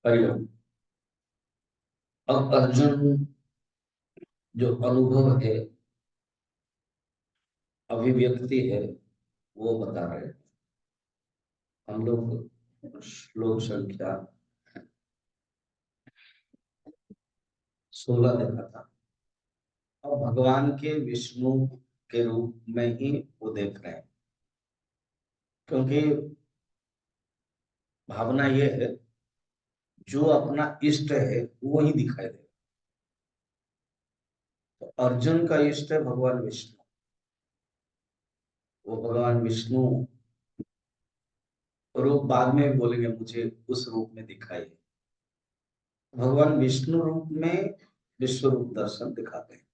हरिओम। अब अर्जुन जो अनुभव है, अभिव्यक्ति है, वो बता रहे हैं। हम लोग श्लोक संख्या 16 देखा था। अब भगवान के विष्णु के रूप में ही वो देख रहे हैं, क्योंकि भावना ये है जो अपना इष्ट है वो ही दिखाई दे। तो अर्जुन का इष्ट है भगवान विष्णु। वो भगवान विष्णु रूप बाद में भी बोलेंगे मुझे उस रूप में दिखाई। भगवान विष्णु रूप में विश्व रूप दर्शन दिखाते हैं।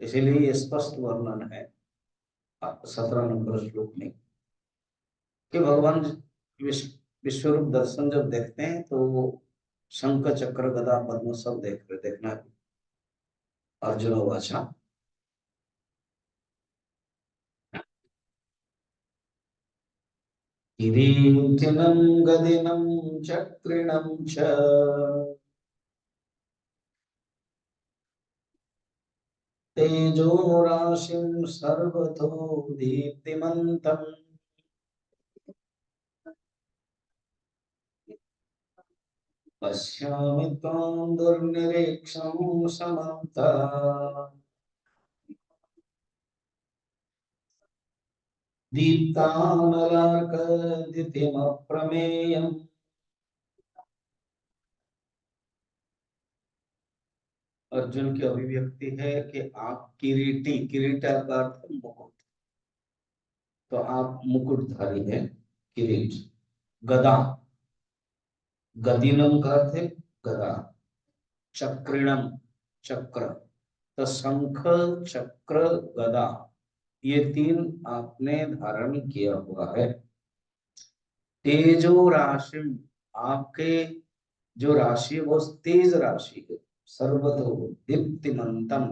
इसीलिए ये स्पष्ट वर्णन है 17 नंबर श्लोक में कि भगवान विश्व रूप दर्शन जब देखते हैं तो वो शंख चक्र गदा पद्म सब देखना है। अर्जुन वाचा किरीटिनं गदिनं चक्रिणं च तेजो राशिं सर्वतो दीप्तिमन्तम् पश्यामि त्वां दुर्निरीक्षं समन्तात् दीप्तानलार्कद्युतिमप्रमेयम्। अर्जुन की अभिव्यक्ति है कि आप किरीटी, किरीटा का अर्थ है मुकुट, तो आप मुकुटधारी हैं। किरीट, गदा, गदिनम का अर्थ है गदा, चक्रिणम चक्र, तो शंख चक्र गदा ये तीन आपने धारण किया हुआ है। तेजो राशि, आपके जो राशि है वो तेज राशि है। सर्वतो दीप्तिमंतम,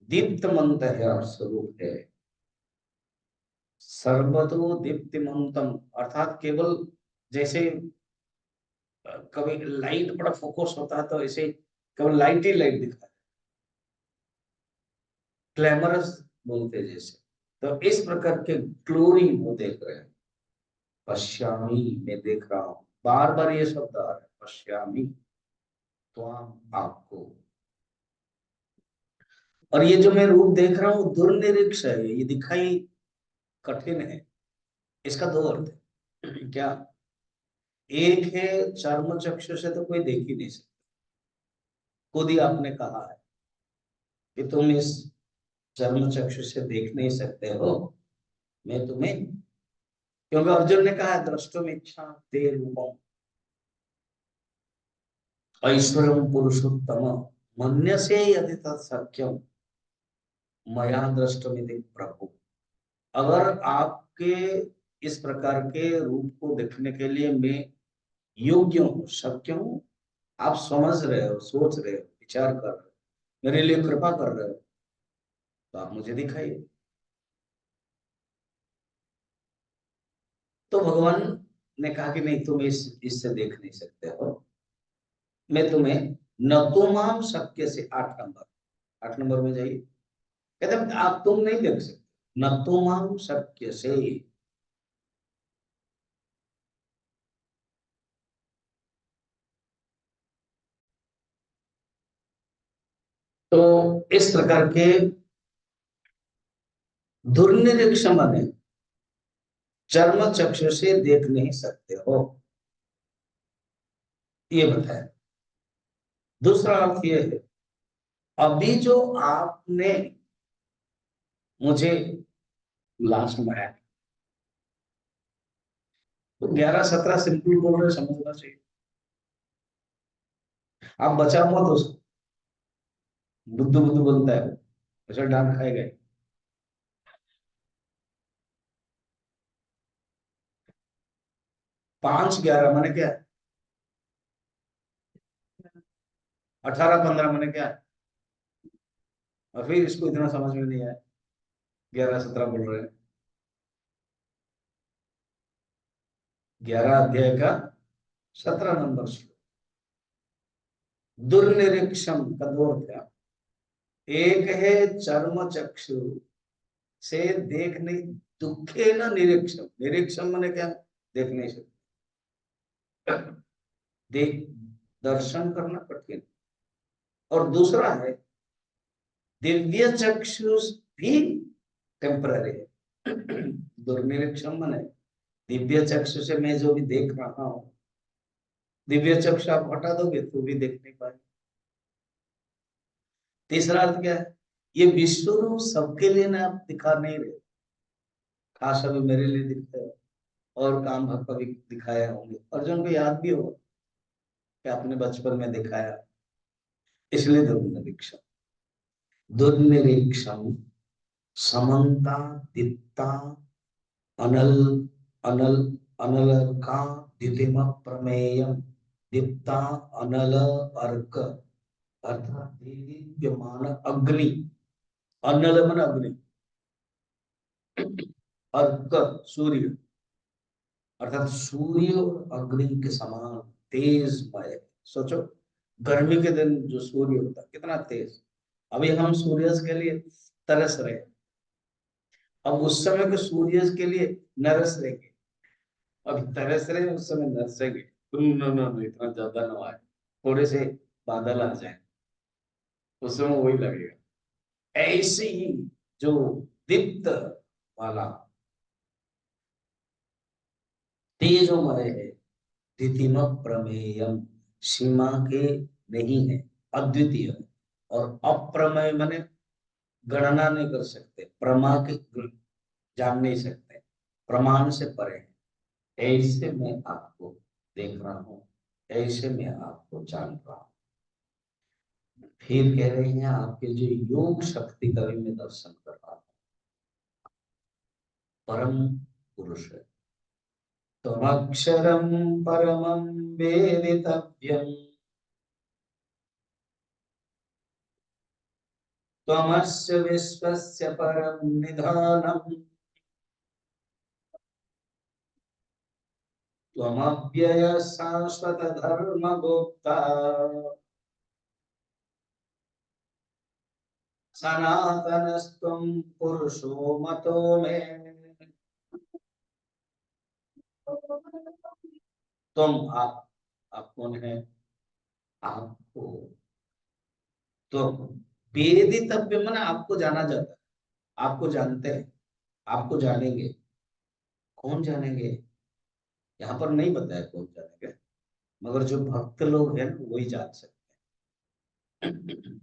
दीप्तमंत है और स्वरूप है। सर्वतो दीप्तिमंतम अर्थात केवल जैसे कभी लाइट बड़ा फोकस होता है तो ऐसे केवल लाइट ही लाइट दिखता है, ग्लैमरस बोलते हैं जैसे, तो इस प्रकार के ग्लोरी वो देख रहे हैं। पश्यामी, मैं देख रहा हूं, बार बार ये शब्द आ रहा है, पश्यामी तो आपको। और ये जो मैं रूप देख रहा हूँ दुर्निरीक्ष है, ये दिखाई कठिन है। इसका दो अर्थ है क्या? एक है चर्म चक्षु से तो कोई देख ही नहीं सकता, खुद ही आपने कहा है कि तुम इस चर्म चक्षु से देख नहीं सकते हो मैं तुम्हें, क्योंकि अर्जुन ने कहा है द्रष्टुम इच्छा ते रूपम ऐश्वर्यम पुरुषोत्तम मन्यसे यदि तत्सख्यम मया दृष्टमिति प्रभु। अगर आपके इस प्रकार के रूप को देखने के लिए मैं योग्य हूँ, शक्य हूँ, आप समझ रहे हो, सोच रहे हो, विचार कर रहे हो, मेरे लिए कृपा कर रहे हो, तो आप मुझे दिखाइए। तो भगवान ने कहा कि नहीं, तुम इससे देख नहीं सकते हो, मैं तुम्हें न तुमाम शक्य से, 8 नंबर में जाइए, कहते हैं, आप तुम नहीं देख सकते न तुमाम शक्य से। तो इस प्रकार के दुर्निरीक्षण माने चर्म चक्षु से देख नहीं सकते हो, ये बताया। दूसरा अर्थ ये है, अभी जो आपने मुझे लास्ट में आया तो 11-17 सिंपल बोल रहे, समझना चाहिए। आप बचाओ मत उसको, बुद्धू बुद्धू बनता है वो, ऐसा डांट खाएगा ही। 5-11 मैंने क्या, 18-15 मैंने क्या, और फिर इसको इतना समझ में नहीं आया, 11-17 बोल रहे हैं। 11 अध्याय का 17 नंबर श्लोक। दुर्निरीक्षम का दो अर्थ है। एक है चर्म चक्षु से देख नहीं, दुखे न निरीक्षम, निरीक्षम माने क्या, देख नहीं सकते, देख दर्शन करना कठिन। और दूसरा है दिव्य चक्षु भी टेम्पररी है। दुर्निरीक्षम माने दिव्य चक्षु से मैं जो भी देख रहा हूं, दिव्य चक्षु आप हटा दोगे तो भी देख नहीं पाएंगे। तीसरा अर्थ क्या है, ये विश्व रूप सबके लिए ना आप दिखा नहीं रहे, खास अभी मेरे लिए दिखता है और काम भक्त भी दिखाया होंगे, अर्जुन को याद भी होगा कि आपने बचपन में दिखाया, इसलिए दुर्निरीक्षम। दुर्निरीक्षम समन्ता दित्ता अनल अनल अनल का द्युतिम प्रमेयम दीप्ता अनल अर्क अर्थात दीप्यमान अग्नि, अनल मन अग्नि, अर्क सूर्य, अर्थात सूर्य और अग्नि के समान तेजमय। सोचो गर्मी के दिन जो सूर्य होता है कितना तेज, अभी हम सूर्य के लिए तरस रहे, अब उस समय के सूर्य के लिए नरस रहेंगे, अभी तरस रहे उस समय नरसेंगे। इतना ज्यादा ना आए, थोड़े से बादल आ जाए उस समय वही लगेगा। ऐसे ही जो दीप्त वाला तेजोमय है, द्वितीय प्रमेयम, सीमा के नहीं है, अद्वितीय है। और अप्रमेय माने गणना नहीं कर सकते, प्रमा के जान नहीं सकते, प्रमाण से परे है। ऐसे मैं आपको देख रहा हूं, ऐसे मैं आपको जान रहा हूं। फिर कह रहे हैं आपके जो योग शक्ति का भी मैं दर्शन कर रहा हूं, परम पुरुष है। त्वमक्षरं परमं वेदितव्यम् त्वमस्य विश्वस्य परं निधानम् त्वमव्ययः शाश्वत धर्मगोप्ता सनातनस्त्वं पुरुषो मतो मे। तुम आप कौन है, आपको तो वेदितव्य माने आपको जाना जाता है, आपको जानते हैं, आपको जानेंगे। कौन जानेंगे, यहाँ पर नहीं बताया कौन जानेंगे, मगर जो भक्त लोग हैं वही जान सकते हैं।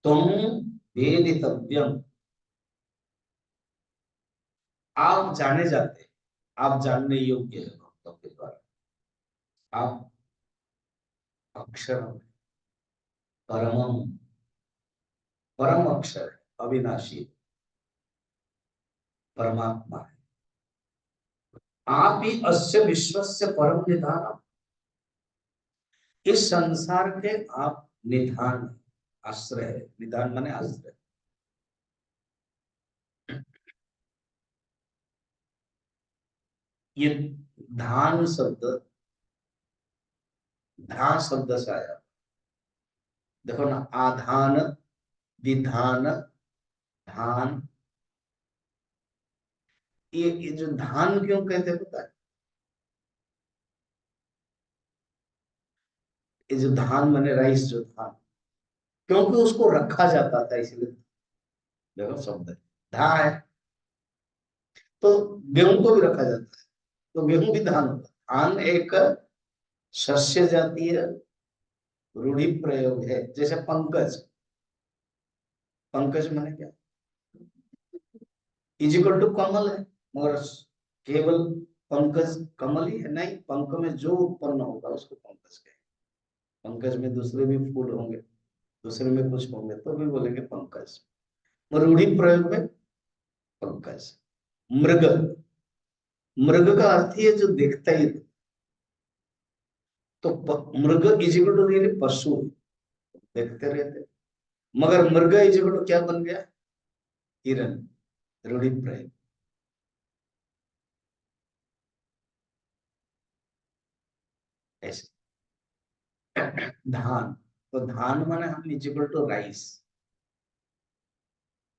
तुम वेदितव्यम, आप जाने जाते, आप जानने योग्य है भक्तों के द्वारा। आप अक्षर परमम, परम अक्षर है, अविनाशी परमात्मा है। आप ही अस्य विश्वस्य परम निधान, इस संसार के आप निधान, आश्रय है, निधान माने आश्रय। ये धान शब्द, धा शब्द से आया, देखो ना, आधान, विधान, धान। ये जो धान क्यों कहते हैं पता है, ये जो धान माने राइस, जो धान, क्योंकि उसको रखा जाता था इसलिए। देखो शब्द है, धा है तो गेहूं को भी रखा जाता है, तो गेहूं भी धान होता है। धान एक शस्य जातीय रूढ़ि प्रयोग है, जैसे पंकज, पंकज माने क्या, इजिकल टू कमल है, मगर केवल पंकज कमल ही है नहीं, पंख में जो उत्पन्न होगा उसको पंकज कहेंगे। पंकज में दूसरे भी फूल होंगे, दूसरे में कुछ होंगे तो भी बोलेंगे पंकज, रूढ़ि प्रयोग में पंकज। मृग, मृग का अर्थ ही है जो देखता ही, तो मृग इजिकल टू रियली पशु, देखते रहते, मगर मृग इजिकल टू क्या बन गया, हिरन, रूढ़ि प्रयोग। ऐसे। धान, तो धान माने हम इज इक्वल टू राइस,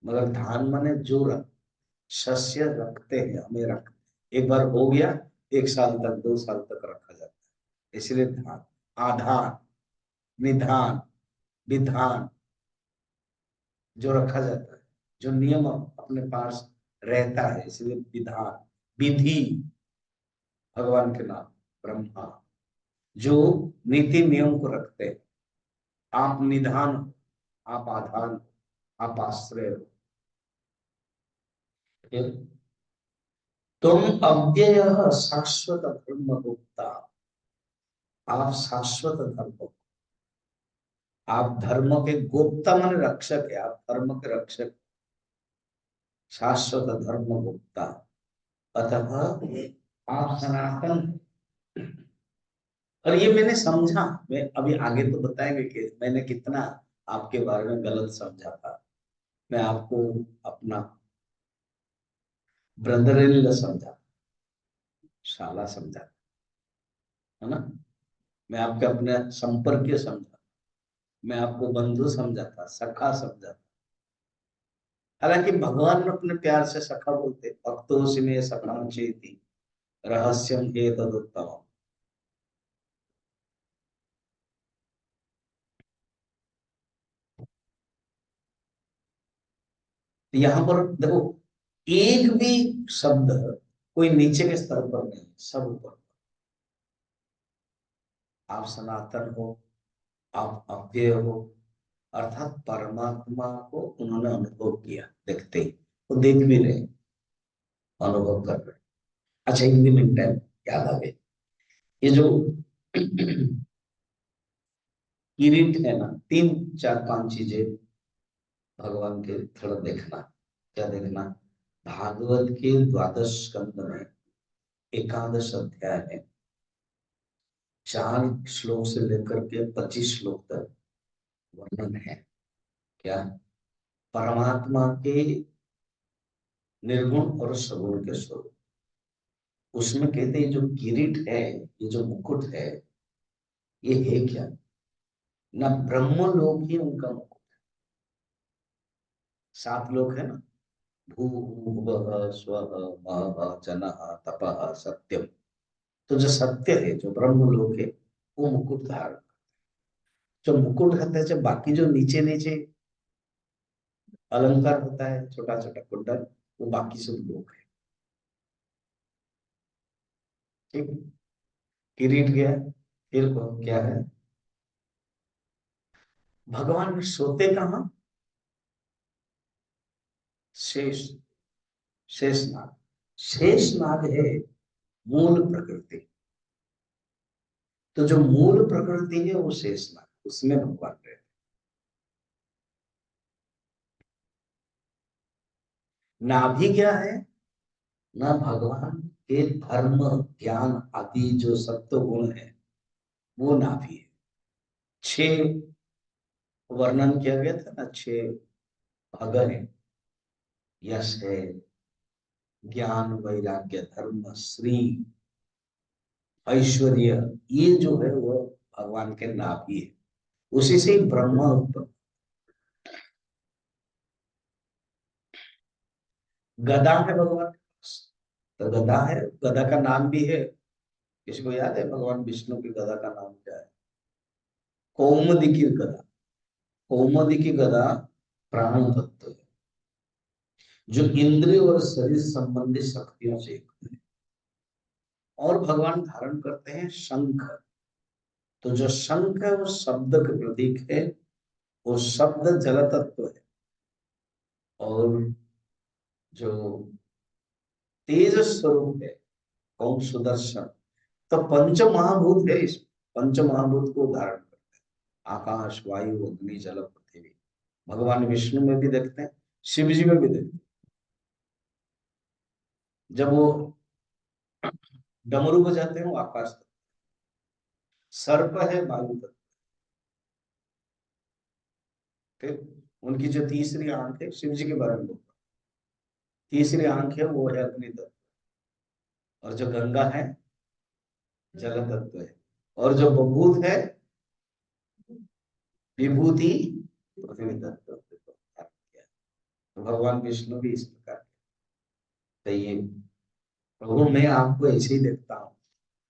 मगर धान माने जो रख, शस्य रखते हैं, हमें रख, एक बार हो गया 1 साल तक 2 साल तक रखा जाता है, इसलिए धान। आधान, निधान, विधान, जो रखा जाता है, जो नियम अपने पास रहता है, इसलिए विधान। विधि, भगवान के नाम। ब्रह्मा, जो नीति नियम को रखते हैं। आप निधान हो, आप आधान हो, आप आश्रय हो। फिर, तुम अव्यय शाश्वत धर्म गुप्ता, आप शाश्वत धर्म हो, आप धर्म के गुप्ता मन रक्षक है, आप धर्म के रक्षक, शाश्वत धर्म गुप्ता। अतः आप सनातन। और ये मैंने समझा, मैं अभी आगे तो बताएंगे कि मैंने कितना आपके बारे में गलत समझा था। मैं आपको अपना ब्रदर इन लॉ समझा, शाला समझा, है ना। मैं आपके अपने संपर्कीय समझा, मैं आपको बंधु समझा था, सखा समझा था। हालांकि भगवान अपने प्यार से सखा बोलते, भक्तों में सखा चेती रहस्यम हे तदुत्तम। यहाँ पर देखो, एक भी शब्द कोई नीचे के स्तर पर नहीं, सब ऊपर। आप सनातन हो, आप अव्यय हो, अर्थात परमात्मा को उन्होंने अनुभव किया, देखते ही वो देख भी रहे, अनुभव कर रहे। अच्छा, हिंदी में टाइम याद आ गई, ये जो किरीट है ना, 3 4 5 चीजें भगवान के थोड़ा देखना। क्या देखना? भागवत के द्वादश स्कंद में एकादश अध्याय में 4 श्लोक से लेकर के 25 श्लोक तक वर्णन है। क्या? परमात्मा के निर्गुण और सगुण के स्वरूप। उसमें कहते हैं जो किरीट है, ये जो मुकुट है, ये है क्या? ना ब्रह्म लोक ही उनका मुकुट। 7 लोक है ना, भू भुवः स्वः महः जनः तपः सत्यम। तो जो सत्य है, जो ब्रह्म लोक है, वो मुकुट धारण। जो मुकुट होता है, जब बाकी जो नीचे नीचे अलंकार होता है, छोटा छोटा कुंडल, वो बाकी सब लोक है। ठीक। किरीट गया, फिर क्या है? भगवान सोते कहाँ? शेष, शेष नाग। शेष नाग है मूल प्रकृति। तो जो मूल प्रकृति है वो शेष नाग, उसमें भगवान रहते। नाभि क्या है? ना भगवान के धर्म ज्ञान आदि जो सत्व गुण है, वो नाभि है। 6 वर्णन किया गया था ना, 6 भाग है। यश है, ज्ञान वैराग्य धर्म श्री ऐश्वर्य, ये जो है वो भगवान के नाभि है। उसी से ही ब्रह्मा उत्पन्न। गदा है भगवान के पास, तो गदा है, गदा का नाम भी है। किसी को याद है भगवान विष्णु की गदा का नाम क्या है? कौमुदी की गदा। कौमुदी की गदा प्राण तत्व है, जो इंद्रिय और शरीर संबंधी शक्तियों से युक्त है। और भगवान धारण करते हैं शंख। तो जो शंख है वो शब्द का प्रतीक है, वो शब्द जल तत्व है। और जो तेज स्वरूप है, कौन? सुदर्शन। तो पंच महाभूत है, इस पंच महाभूत को धारण करते हैं, आकाश वायु अग्नि जल पृथ्वी। भगवान विष्णु में भी देखते हैं, शिव जी में भी देखते हैं। जब वो डमरू बजाते हैं वो आकाश तत्व। सर्प है वायु तत्व। ठीक। उनकी जो तीसरी आंख है, शिव जी के बारे में बोलता, तीसरी आंख है वो है अग्नि तत्व। और जो गंगा है जल तत्व है। और जो बभूत है विभूति पृथ्वी तत्व को धारण किया। तो भगवान विष्णु भी इस प्रकार के। तो ये प्रभु मैं आपको ऐसे ही देखता हूँ।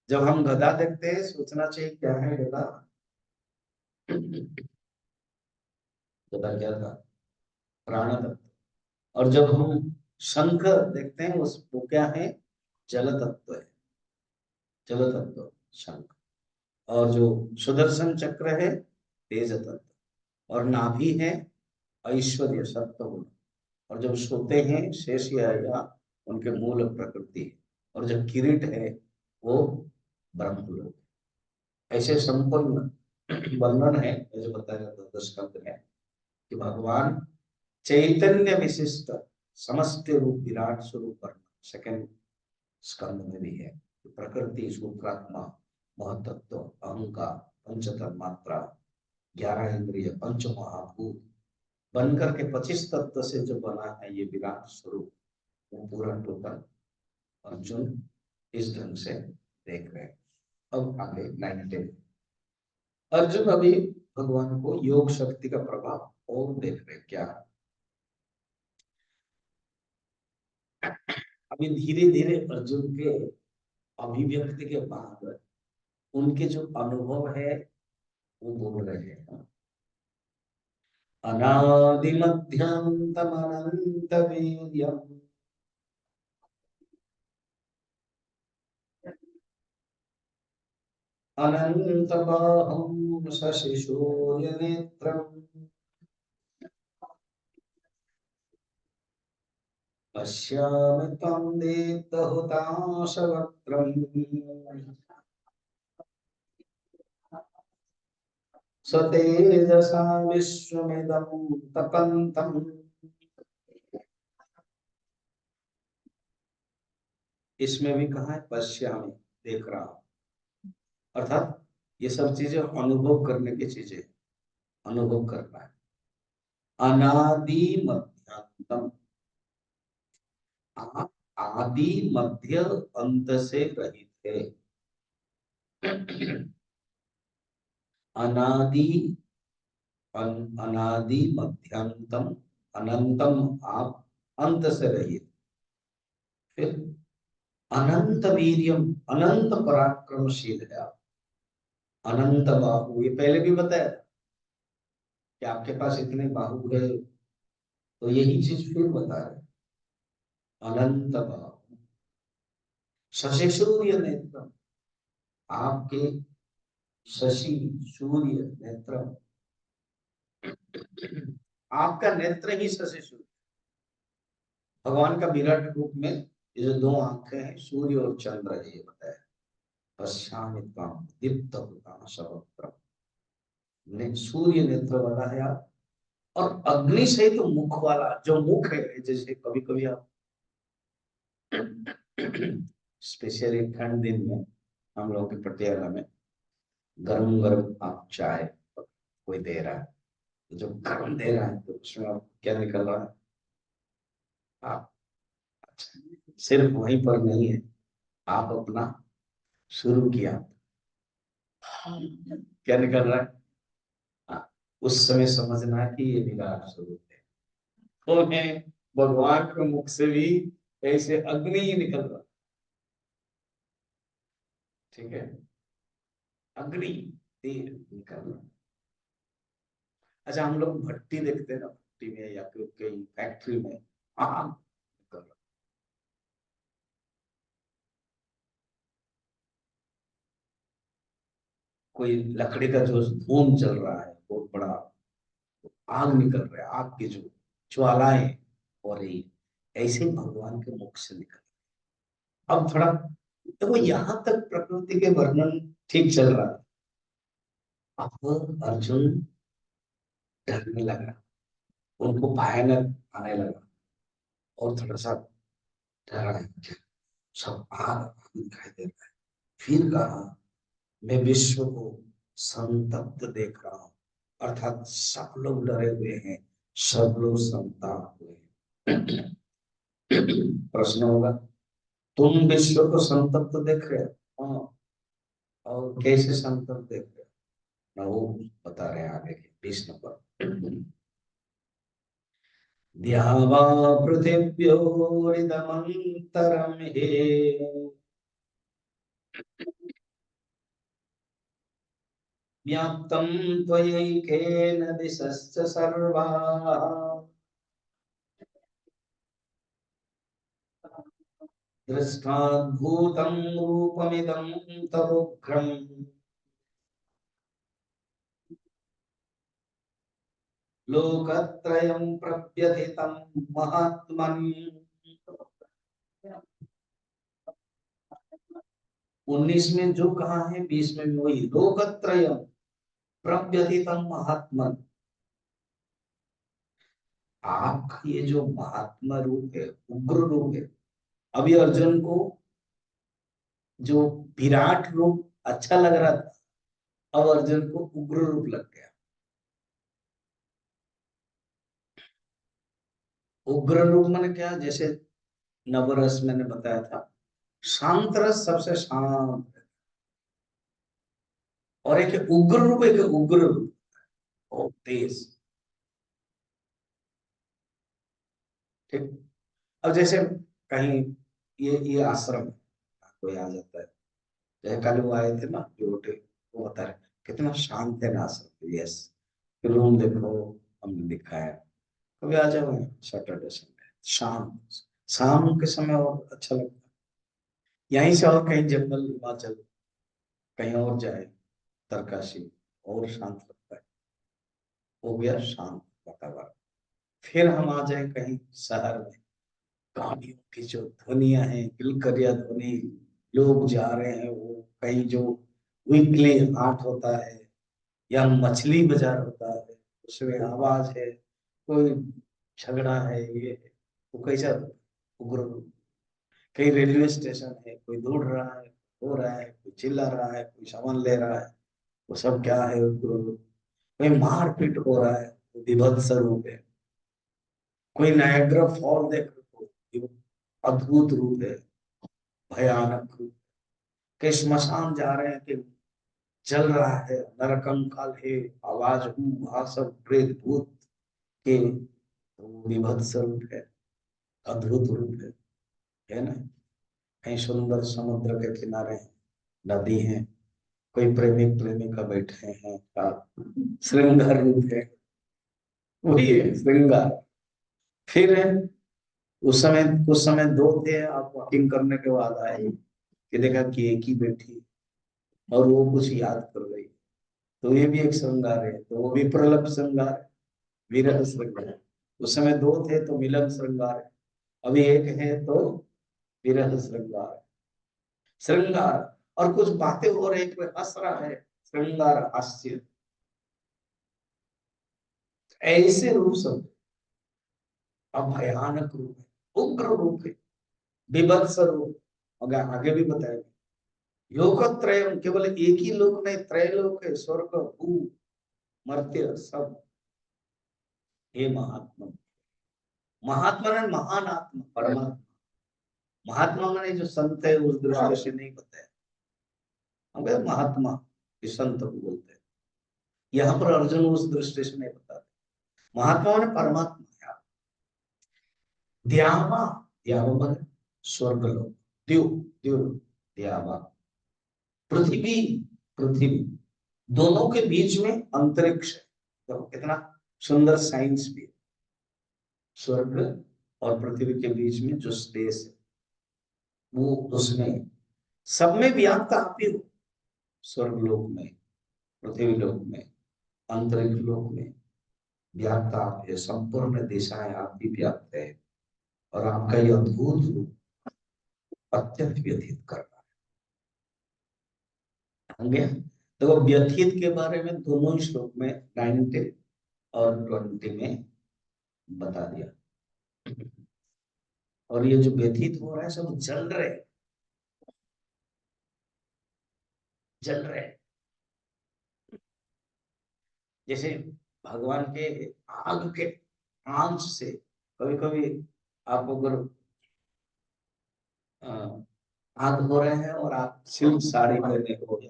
जब हम गदा देखते हैं सोचना चाहिए क्या है गदा। गदा क्या था? प्राण तत्व। और जब हम शंख देखते हैं उस वो क्या है? जल तत्व है। जल तत्व शंख। और जो सुदर्शन चक्र है तेज तत्व। और नाभि है ऐश्वर्य सत्व गुण। और जब सोते हैं शेष या उनके मूल प्रकृति है। और जब किरीट है वो ब्रह्मलोक। ऐसे संपूर्ण वर्णन है जो बताया स्कंद में कि भगवान चैतन्य विशिष्ट समस्त रूप विराट स्वरूप वर्णन सेकंड स्कंद में भी है। प्रकृति सूत्रात्मा महतत्व अहंकार पंच तन्मात्रा 11 इंद्रिय पंच महाभूत बनकर के 25 तत्व से जो बना है ये विराट स्वरूप वो पूरा टोटल अर्जुन इस ढंग से देख रहे हैं। अब आगे 19 अर्जुन अभी भगवान को योग शक्ति का प्रभाव और देख रहे क्या। अभी धीरे धीरे अर्जुन के अभिव्यक्ति के बाद उनके जो अनुभव है वो बोल रहे हैं। अनादि मध्यांतम अनंत वीर्यम् अनंत बाहुं शशिशूर्य नेत्रम् पश्यामि त्वं दीप्तहुताशवक्त्रम् स्वतेजसा विश्वमिदं तपन्तम्। इसमें भी कहा है पश्यामि देख रहा हूं। अर्थात ये सब चीजें अनुभव करने की चीजें अनुभव करना है। अनादि मध्यांतम आप आदि मध्य अंत से रहित है। अनादि अनादि मध्यांतम अनंतम आप अंत से रहित। फिर अनंत वीर्यम अनंत पराक्रमशील है आप। अनंत बाहु ये पहले भी बताया था कि आपके पास इतने बाहु है। तो यही चीज फिर बता रहे अनंत बाहु शशि सूर्य नेत्र आपके शशि सूर्य नेत्र आपका नेत्र ही शशि सूर्य। भगवान का विराट रूप में ये जो दो आंखें हैं सूर्य और चंद्र है ये बताया। पश्यामि त्वां दीप्तहुताशवक्त्रम् सूर्य नेत्र वाला है आप। और अग्नि से तो मुख वाला जो मुख है जैसे कभी कभी आप स्पेशली ठंड दिन में हम लोग के पटियाला में गर्म गर्म आप चाय कोई दे रहा है तो जो गर्म दे रहा है तो उसमें आप क्या निकल रहा है आप सिर्फ वहीं पर नहीं है आप अपना शुरू किया क्या निकल रहा है। हाँ, उस समय समझना है कि ये विराट स्वरूप है। तो मैं भगवान के मुख से भी ऐसे अग्नि ही निकल रहा। ठीक है अग्नि तेज निकल रहा। अच्छा हम लोग भट्टी देखते हैं ना भट्टी में या फिर कहीं फैक्ट्री में आग निकल रहा। कोई लकड़ी का जो धूम चल रहा है बहुत बड़ा आग निकल रहा है आग की जो ज्वालाएं हो रही ऐसे भगवान के मुख से निकल। अब थोड़ा तो यहाँ तक प्रकृति के वर्णन ठीक चल रहा है। अब अर्जुन डरने लगा उनको भयानक आने लगा और थोड़ा सा डरा है सब आग दिखाई दे रहा है। फिर कहा मैं विश्व को संतप्त देख रहा हूं अर्थात सब लोग डरे हुए हैं सब लोग संताप हुए हैं। प्रश्न होगा तुम विश्व को संतप्त देख रहे हो। हाँ और कैसे संतर देख रहे हो ना, वो बता रहे हैं आगे के 20 नंबर। द्यावा पृथिव्योरिदमन्तरं हे व्याप्तं त्वयैकेन दिशश्च सर्वाः दृष्टाद्भूतं रूपमिदं तवोग्रम् लोकत्रयं प्रव्यथितं महात्मन्। 19 में जो कहा है 20 में भी वही, लोकत्रयं प्रव्यथितं महात्मन्। आपका ये जो महात्मा रूप है, उग्र रूप है, अभी अर्जुन को जो विराट रूप अच्छा लग रहा था, अब अर्जुन को उग्र रूप लग गया। उग्र रूप मैंने क्या, जैसे नवरस मैंने बताया था, शांत रस सबसे शांत, और एक उग्र रूप, एक उग्र रूप और तेज। ठीक। अब जैसे कहीं ये आश्रम है, कोई आ जाता है, जैसे कल वो आए थे ना जोटे, वो बता रहे कितना शांत है ना आश्रम। यस, रूम देखो, हमने दिखाया। कभी आ जाओ सैटरडे संडे, शाम शाम के समय और अच्छा लगता है। यहीं से और कहीं जंगल हिमाचल कहीं और जाए, तरकाशी, और शांत लगता है। हो गया शांत वातावरण। फिर हम आ जाए कहीं शहर में, गाड़ियों की जो ध्वनियां हैं, किलकरिया ध्वनि, लोग जा रहे हैं, वो कहीं जो वीकली हाट होता है या मछली बाजार होता है, उसमें आवाज है, कोई झगड़ा है, ये है, वो कैसा उग्र। कहीं रेलवे स्टेशन है, कोई दौड़ रहा है, हो रहा है, कोई चिल्ला रहा है, कोई सामान ले रहा है, वो सब क्या है, उग्र। कोई मारपीट हो रहा है, वो विभत्स रूप है। कोई नायग्रा फॉल देख रहे हो, अद्भुत रूप है, भयानक रूप। कहीं श्मशान जा रहे हैं कि जल रहा है, नरकं काले, आवाज वहां सब प्रेत भूत के, तो विभत्स रूप है, अद्भुत रूप है ना। कहीं सुंदर समुद्र के किनारे नदी है, कोई प्रेमिक प्रेमिका बैठे हैं का श्रृंगार रूप है, वही है श्रृंगार। फिर उस समय कुछ समय दो थे, आप वॉकिंग करने के बाद आए कि देखा कि एक ही बैठी और वो कुछ याद कर रही, तो ये भी एक श्रृंगार है, तो वो भी प्रलप श्रृंगार है, विरह श्रृंगार है। उस समय दो थे तो मिलन श्रृंगार है, अभी एक है तो विरह श्रृंगार है। श्रृंगार, और कुछ बातें हो रही, कोई हंस रहा है, श्रृंगार हास्य। ऐसे रूप सब अब भयानक रूप है, उग्र रूप है, विभत्स रूप। अगर आगे भी बताएंगे, लोकत्रयम, केवल एक ही लोक नहीं, त्रय लोक है, स्वर्ग भू मर्त्य सब। हे महात्मा, महात्मा ने महान आत्मा परमात्मा, महात्मा मैंने जो संत है उस दृष्टि से नहीं बताया, हमें महात्मा इस संत को बोलते हैं। यहाँ पर अर्जुन उस दृष्टि से नहीं बताते, महात्मा ने परमात्मा है। द्यावा, द्यावा मतलब स्वर्ग लोक, द्यु द्यु द्यावा, पृथ्वी, पृथ्वी, दोनों के बीच में अंतरिक्ष है। देखो कितना सुंदर साइंस भी है। स्वर्ग और पृथ्वी के बीच में जो स्पेस है, वो उसमें सब में व्याप्त आप ही हो। स्वर्ग लोक में, पृथ्वी लोक में, अंतरिक्ष लोक में व्याप्त आप है। संपूर्ण दिशाएं आप ही व्याप्त है, और आपका ये अद्भुत रूप अत्यंत व्यथित कर रहा है। होंगे देखो, व्यथित के बारे में दोनों श्लोक में 19 और 20 में बता दिया। और ये जो व्यथित हो रहा है सब जल रहे, जल रहे, जैसे भगवान के आग के आंच से कभी कभी आप अगर आग हो रहे हैं और आप सिल्क साड़ी पहने हो,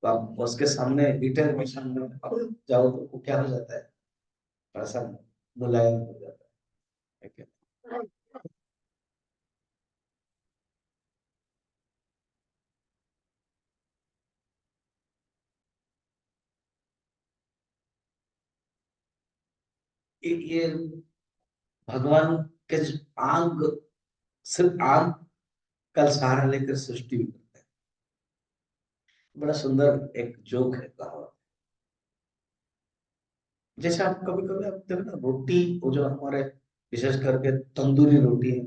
तो आप उसके सामने हीटर में सामने जाओ तो वो क्या हो जाता है, थोड़ा सा मुलायम हो जाता है क्या? ये भगवान के आंग, सिर्फ आंग का सहारा लेकर सृष्टि भी करते हैं। बड़ा सुंदर एक जोक है कहावत। जैसे आप कभी कभी आप देखो ना, रोटी वो जो हमारे विशेष करके तंदूरी रोटी है,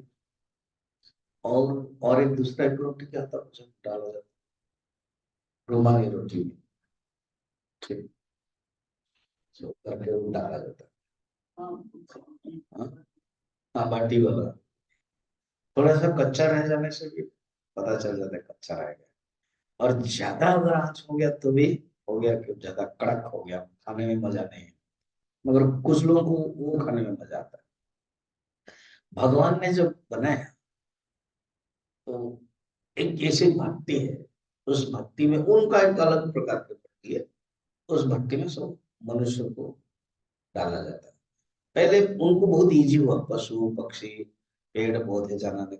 और एक दूसरा एक रोटी क्या होता है उसमें डाला जाता है, रुमाली रोटी में, ठीक, सो करके वो डाला जाता है। हाँ, हाँ, बाटी वाला थोड़ा सा कच्चा रह जाने से भी पता चल जाता है कच्चा रह गया। और ज्यादा अगर आंच हो गया तो भी हो गया कि ज्यादा कड़क हो गया, खाने में मजा नहीं है। मगर कुछ लोगों को वो खाने में मजा आता है। भगवान ने जब बनाया तो एक ऐसी भट्टी है, उस भट्टी में उनका एक अलग प्रकार की भट्टी है, उस भट्टी में सब मनुष्य को डाला जाता है। पहले उनको बहुत इजी हुआ, पशु पक्षी पेड़ पौधे जलाने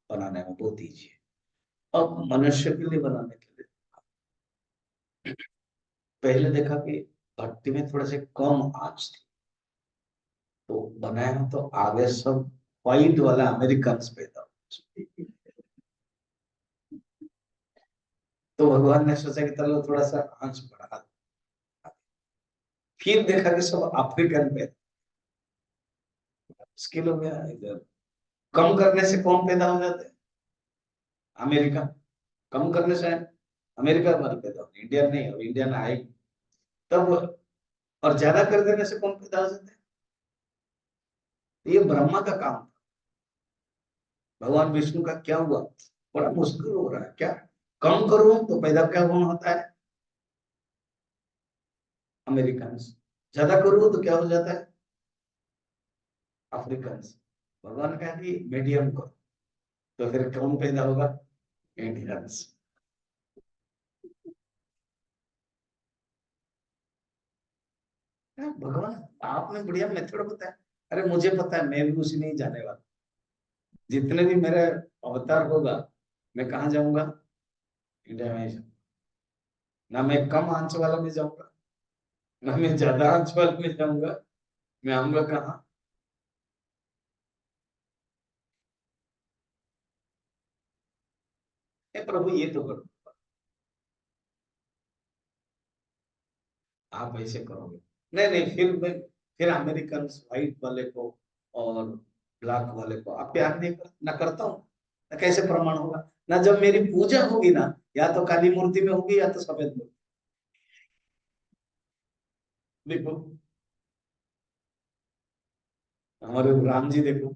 बनाने में बहुत इजी है। अब मनुष्य के लिए बनाने के लिए पहले देखा कि भट्टी में थोड़े से कम आंच थी, तो बनाया तो आगे सब व्हाइट वाला अमेरिकन पैदा हुए। तो भगवान ने सोचा कि चलो थोड़ा सा आंच बढ़ा दो। फिर देखा कि सब अफ्रीकन पैदा, मुश्किल हो गया इधर। कम करने से कौन पैदा हो जाते हैं? अमेरिका। कम करने से अमेरिका वाले पैदा होते, इंडियन नहीं, और इंडियन आए तब। और ज्यादा कर देने से कौन पैदा हो जाते हैं? तो ये ब्रह्मा का काम था। भगवान विष्णु का क्या हुआ, बड़ा मुश्किल हो रहा है क्या, कम करो तो पैदा क्या कौन होता है? अमेरिकन। ज्यादा करो तो क्या हो जाता है? अफ्रीकन। भगवान कहा कि मीडियम करो, तो फिर कौन पैदा होगा? इंडियंस। भगवान आपने बढ़िया मेथड बताया। अरे मुझे पता है, मैं भी उसी में ही जाने वाला। जितने भी मेरे अवतार होगा, मैं कहाँ जाऊंगा? इंडिया में ही जाऊंगा। ना मैं कम आंच वाला में जाऊंगा, ना मैं ज्यादा आंच वाले में जाऊंगा। मैं आऊंगा कहाँ? प्रभु ये तो करो, आप ऐसे करोगे। नहीं नहीं, फिर अमेरिकन व्हाइट वाले को और ब्लैक वाले को आप प्यार नहीं कर, ना करता हूँ, ना कैसे प्रमाण होगा? ना जब मेरी पूजा होगी ना, या तो काली मूर्ति में होगी या तो सफेद मूर्ति। देखो हमारे राम जी देखो,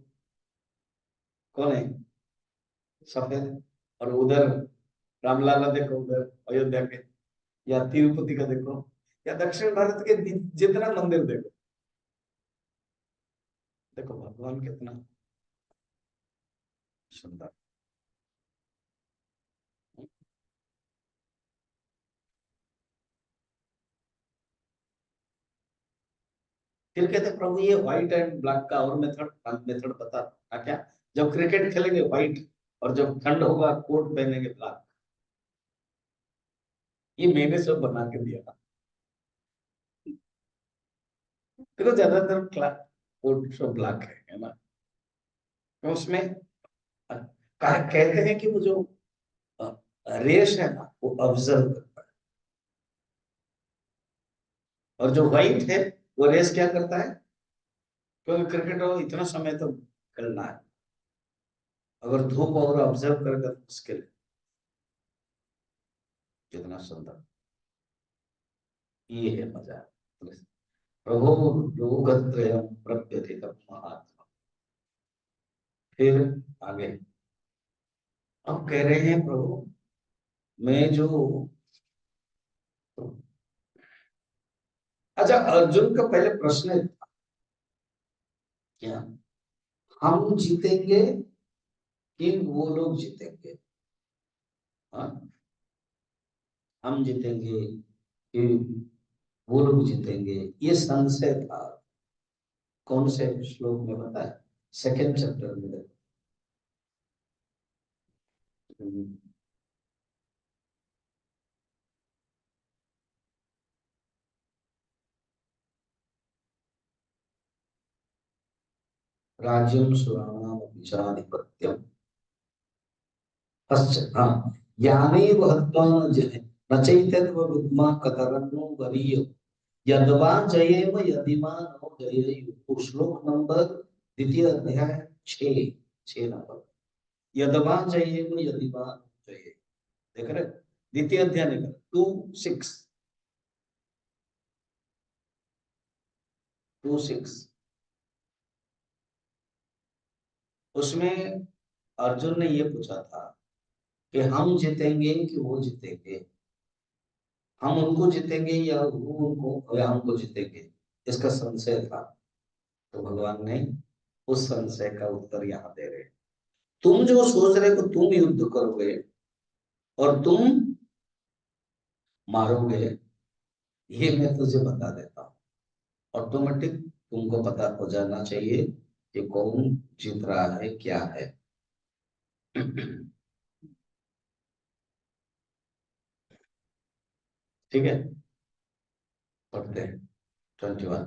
कौन है? सफेद। और उधर रामलाला देखो, उधर अयोध्या के, या तिरुपति का देखो, या दक्षिण भारत के जितना मंदिर देखो, देखो भगवान कितना सुंदर। फिर कहते प्रभु ये व्हाइट एंड ब्लैक का और मेथड मेथड बता क्या? जब क्रिकेट खेलेंगे व्हाइट, और जब ठंड होगा कोट पहनेंगे ब्लैक। ये मैंने सब बना के दिया था। देखो ज्यादातर क्लास कोट सब ब्लैक है ना? तो उसमें कहते हैं कि वो जो रेस है ना वो ऑब्जर्व करता है, और जो व्हाइट है वो रेस क्या करता है? क्योंकि क्रिकेट हो इतना समय तो खेलना है, अगर धूप और ऑब्जर्व करेगा तो मुश्किल है। कितना सुंदर, ये है मजा। प्रभु लोकत्रयम् प्रत्यधिकं महात्मा। फिर आगे अब कह रहे हैं प्रभु, मैं जो, अच्छा अर्जुन का पहले प्रश्न था क्या, हम जीतेंगे कि वो लोग जीतेंगे? हाँ, हम जीतेंगे कि वो लोग जीतेंगे, ये संशय था। कौन से श्लोक में बताया? सेकंड चैप्टर में। हम्म, राज्यम सुराणाम विचाधिपत्यम। हाँ, यानेव हत्वा न न चैतन्य विद्मा कतरन्नो वरीय यद्वा जयेम यदिमा नो जयेयु। श्लोक नंबर द्वितीय अध्याय 6, 6 नंबर। यद्वा जयेम यदिमा नो जयेयु, देख रहे? द्वितीय अध्याय निकल 2:6, 2:6। उसमें अर्जुन ने ये पूछा था कि हम जीतेंगे कि वो जीतेंगे, हम उनको जीतेंगे या वो उनको, या हमको जीतेंगे, इसका संशय था। तो भगवान ने उस संशय का उत्तर यहाँ दे रहे हैं। तुम जो सोच रहे हो तुम युद्ध करोगे और तुम मारोगे, ये मैं तुझे बता देता हूँ। ऑटोमेटिक तुमको पता हो जाना चाहिए कि कौन जीत रहा है, क्या है। ठीक है, पढ़ते हैं 21।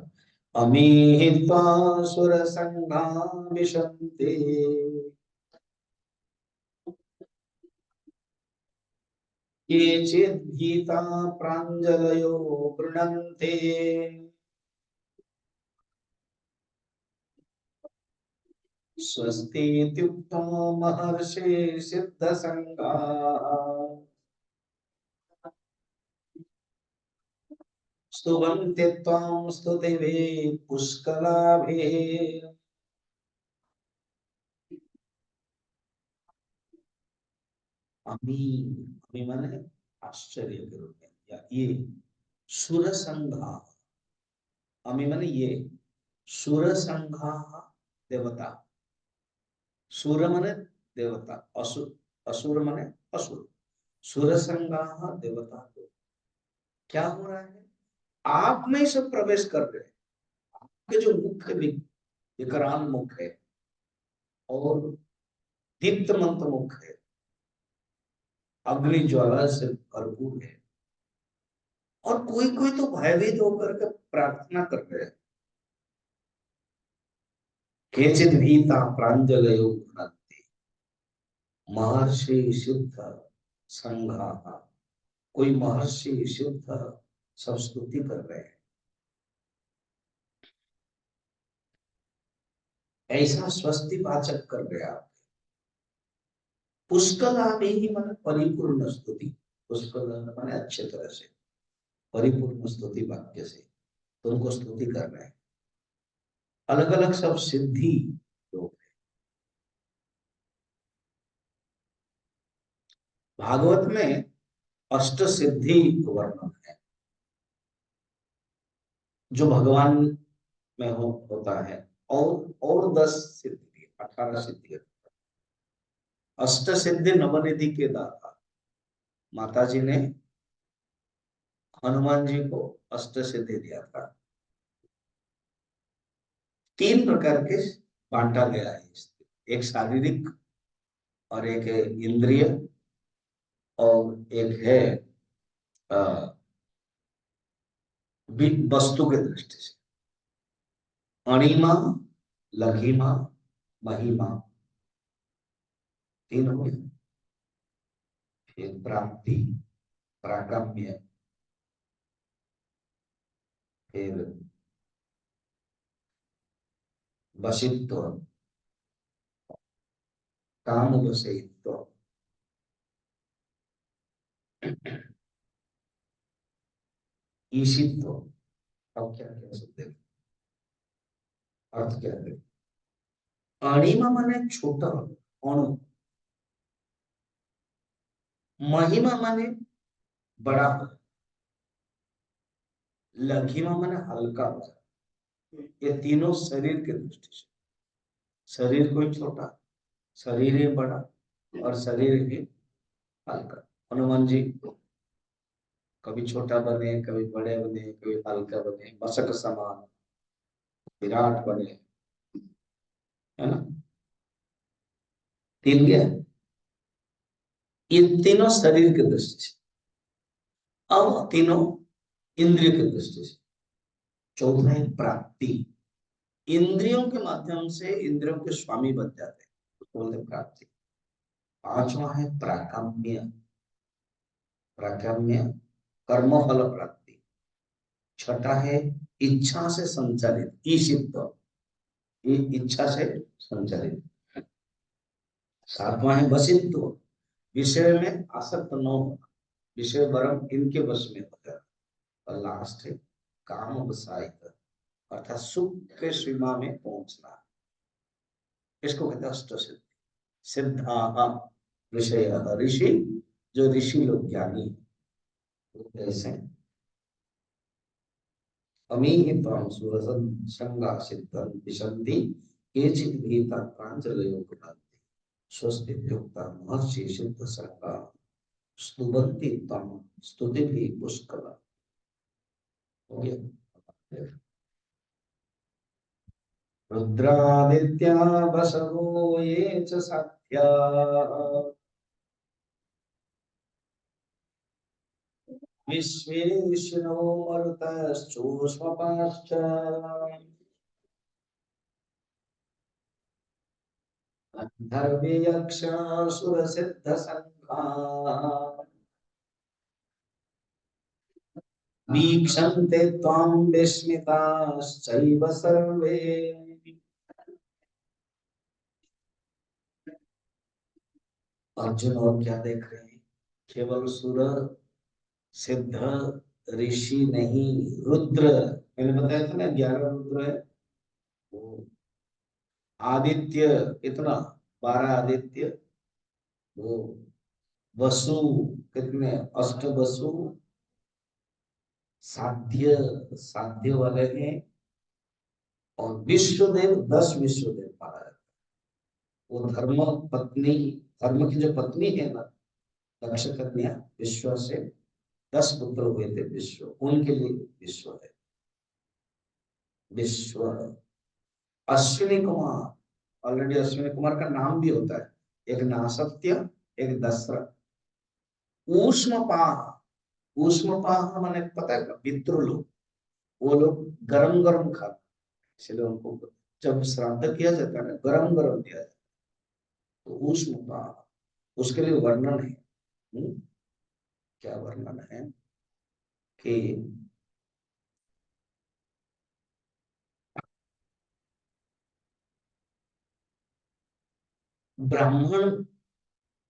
अमीहित्वा सुरसंघा विशन्ति केचित् भीता प्राञ्जलयो गृह्णन्ति। स्वस्ति इत्युक्तो महर्षि सिद्धसंगाः स्तुवन्ति त्वां स्तुतिभिः पुष्कलाभिः। अमी, अमी माने आश्चर्य के रूप में, या ये सुर संघा। अमी माने ये सुर संघा, देवता। सुर माने देवता, असुर, असुर माने असुर। सुर संघा देवता को क्या हो रहा है? आप में सब प्रवेश कर रहे हैं। आपके जो मुख है विकराल मुख है और दीप्तमंत मुख है, अग्नि ज्वाला से भरपूर है। और कोई कोई तो भयभीत होकर के प्रार्थना कर रहे हैं। केचित भीता प्रांजलयो गृह्णन्ति महर्षि सिद्ध संघा। कोई महर्षि सिद्ध सब स्तुति कर रहे हैं। ऐसा स्वस्ति वाचक कर रहे हैं आप। पुष्कल ही मन परिपूर्ण स्तुति। पुष्कल माने अच्छे तरह से, परिपूर्ण स्तुति वाक्य से तो उनको स्तुति कर रहे हैं। अलग अलग सब सिद्धि लोग हैं। भागवत में अष्ट सिद्धि वर्णन है, जो भगवान में होता है। और 10 सिद्धि, 18 सिद्धि। अष्ट सिद्धि नवनिधि के दाता माता जी ने हनुमान जी को अष्ट सिद्धि दिया था। 3 प्रकार के बांटा गया है। एक शारीरिक और एक है इंद्रिय और एक है वस्तु के दृष्टि से। अणिमा, लघिमा, महिमा, 3 हो गए। फिर प्राप्ति, प्राकम्य, फिर वशित्व, काम वशित्व, ईशित्व। अब क्या कह सकते हैं, अर्थ क्या है? अणिमा माने छोटा, अणु। महिमा माने बड़ा, लघिमा माने हल्का हो। ये तीनों शरीर के दृष्टि से। शरीर कोई छोटा, शरीर ही बड़ा और शरीर ही हल्का। हनुमान जी कभी छोटा बने, कभी बड़े बने, कभी हल्का बने, मशक समान, विराट बने, है ना। तीन गया। ये तीनों शरीर की दृष्टि से, अब तीनों इंद्रिय की दृष्टि से। चौथा है प्राप्ति, इंद्रियों के माध्यम से इंद्रियों के स्वामी बन जाते हैं, उसको बोलते हैं प्राप्ति। पांचवा है प्राकाम्य, प्राकाम्य कर्मफल प्राप्ति। छठा है इच्छा से संचालित, ईशित्व, ये इच्छा से संचालित। सातवां है वशित्व, विषय में आसक्त न होना, विषय वरम इनके वश में हो जाता। और लास्ट है काम वसायिक, अर्थात सुख के सीमा में पहुंचना, इसको कहते हैं अष्ट सिद्धि। सिद्धा ऋषय, ऋषि जो ऋषि लोग ज्ञानी, जैसे अमीहित्वां सुरसन् संगा सिद्धं विशन्ति केचित् भीता प्राञ्जलयो गृह्णन्ति स्वस्तित्युक्ता महर्षि सिद्ध संगा स्तुवन्ति तं स्तुतिभिः पुष्कला। हो गया। रुद्रादित्या वसवो ये च साध्या विश्वेश्विनो मरुतश्चोष्मपाश्च गन्धर्वे यक्षासुरसिद्धसङ्घाः वीक्षन्ते त्वां विस्मिताश्चैव सर्वे। अर्जुन और क्या देख रहे हैं? केवल सुर सिद्ध ऋषि नहीं, रुद्र, मैंने बताया था ना 11 रुद्र है। वो आदित्य, कितना, 12 आदित्य, वो वसु, कितने, अष्ट वसु, साध्य, साध्य वाले हैं, और विश्वदेव, 10 विश्वदेव पारा है। वो धर्म पत्नी, धर्म की जो पत्नी है ना, दक्ष कन्या, विश्व से 10 पुत्र हुए थे, विश्व, उनके लिए विश्व है, विश्व। अश्विनी कुमार, ऑलरेडी अश्विनी कुमार का नाम भी होता है, एक नासत्य, एक दशरथ। ऊष्मपाह, ऊष्मपाह माने पता है, पितृ लोग, वो लोग गरम गरम खाते, इसलिए उनको जब श्राद्ध किया जाता है ना, गरम गरम दिया जाता है, तो ऊष्मपाह, उसके लिए वर्णन है। क्या वर्णन है कि ब्राह्मण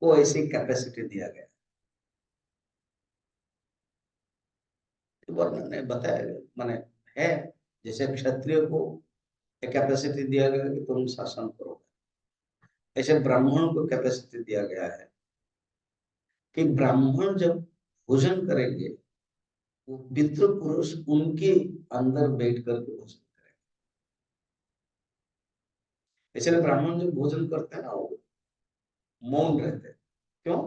को ऐसी कैपेसिटी दिया गया, तो वर्णन ने बताया, माने है, जैसे क्षत्रिय को एक कैपेसिटी दिया गया कि तुम शासन करो, ऐसे ब्राह्मणों को कैपेसिटी दिया गया है कि ब्राह्मण जब भोजन करेंगे, वो पितृ पुरुष उनके अंदर बैठ करके भोजन करेंगे। इसलिए ब्राह्मण जब भोजन करते हैं ना, वो मौन रहते हैं। क्यों?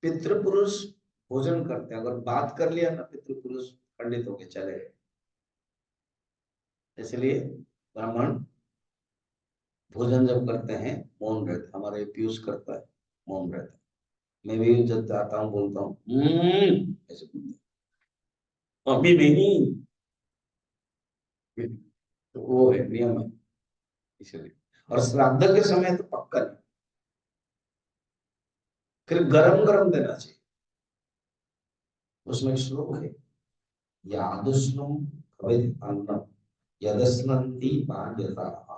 पितृ पुरुष भोजन करते हैं, अगर बात कर लिया ना, पितृ पुरुष पंडित होके चले गए। इसलिए ब्राह्मण भोजन जब करते हैं मौन रहते हैं। हमारे पीयूष करता है, मौन रहता है। मैं भी जब जाता हूँ बोलता हूँ ऐसे बोलते हैं, अभी नहीं, तो वो है, नियम है, इसलिए। और श्राद्ध के समय तो पक्का नहीं, फिर गरम गरम देना चाहिए। उसमें श्लोक है, यादुष्णम कविद अन्नम यदस्नन्ति बाल्यताः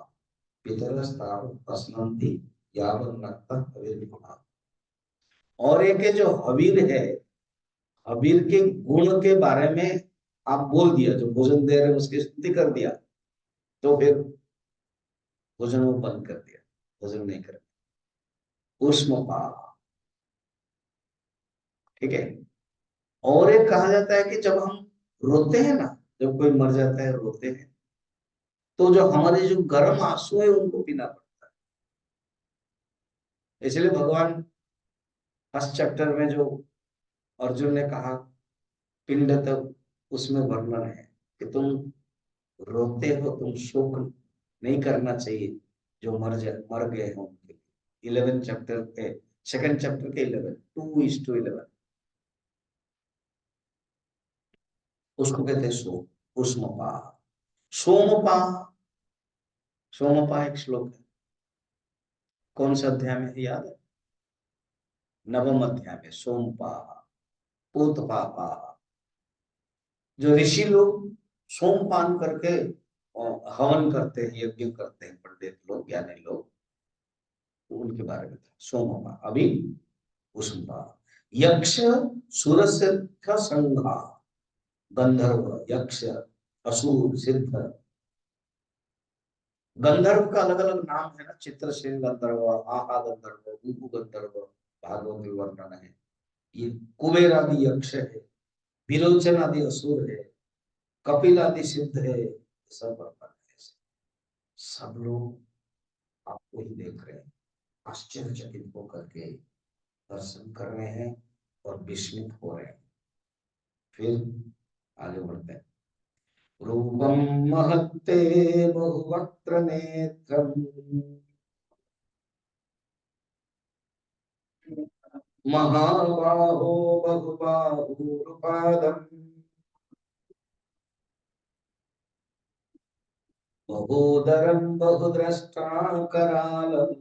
पितरस्तावत् अस्नन्ति यावन्नक्तः कविर्भुवः। और एक है जो हवीर है, हवीर के गुण के बारे में आप बोल दिया, जो भोजन दे रहे उसकी स्तुति कर दिया, तो फिर भोजन वो बंद कर दिया, भोजन नहीं कर। उष्मपा, ठीक है। और एक कहा जाता है कि जब हम रोते हैं ना, जब कोई मर जाता है रोते हैं, तो जो हमारे जो गर्म आंसू है उनको पीना पड़ता है। इसलिए भगवान फर्स्ट चैप्टर में जो अर्जुन ने कहा पिंड तक उसमें वर्णन है कि तुम रोते हो, तुम शोक नहीं करना चाहिए जो मर गए हो उनके लिए। 11 चैप्टर के, सेकंड चैप्टर के 11, 2:11, उसको कहते हैं शोक। उष्मपा, सोमपा, सोमपा एक श्लोक है। कौन सा अध्याय में है याद है? नवम अध्याय में सोमपा, पूतपापा। जो ऋषि लोग सोमपान करके हवन करते हैं, यज्ञ करते हैं, पंडित लोग, ज्ञानी लोग, तो उनके बारे में था सोमपा। अभी उष्मपा। यक्ष सुरसिद्ध संघा, गंधर्व, यक्ष, असुर, सिद्ध। गंधर्व का अलग अलग नाम है ना, चित्रसेन गंधर्व, आहा गंधर्व, उपु गंधर्व, भागवत में वर्णन है। ये कुबेर आदि यक्ष है, विरोचन आदि असुर है, कपिल आदि सिद्ध है, सब वर्णन है। सब लोग आपको ही देख रहे हैं, आश्चर्यचकित होकर के दर्शन कर रहे हैं और विस्मित हो रहे हैं। फिर आगे बढ़ते हैं। रूपम महत्ते बहुवक्त्र नेत्रम, महाबाहो बहुबाहुरुपादम, महोदरम बहुद्रष्टा करालम,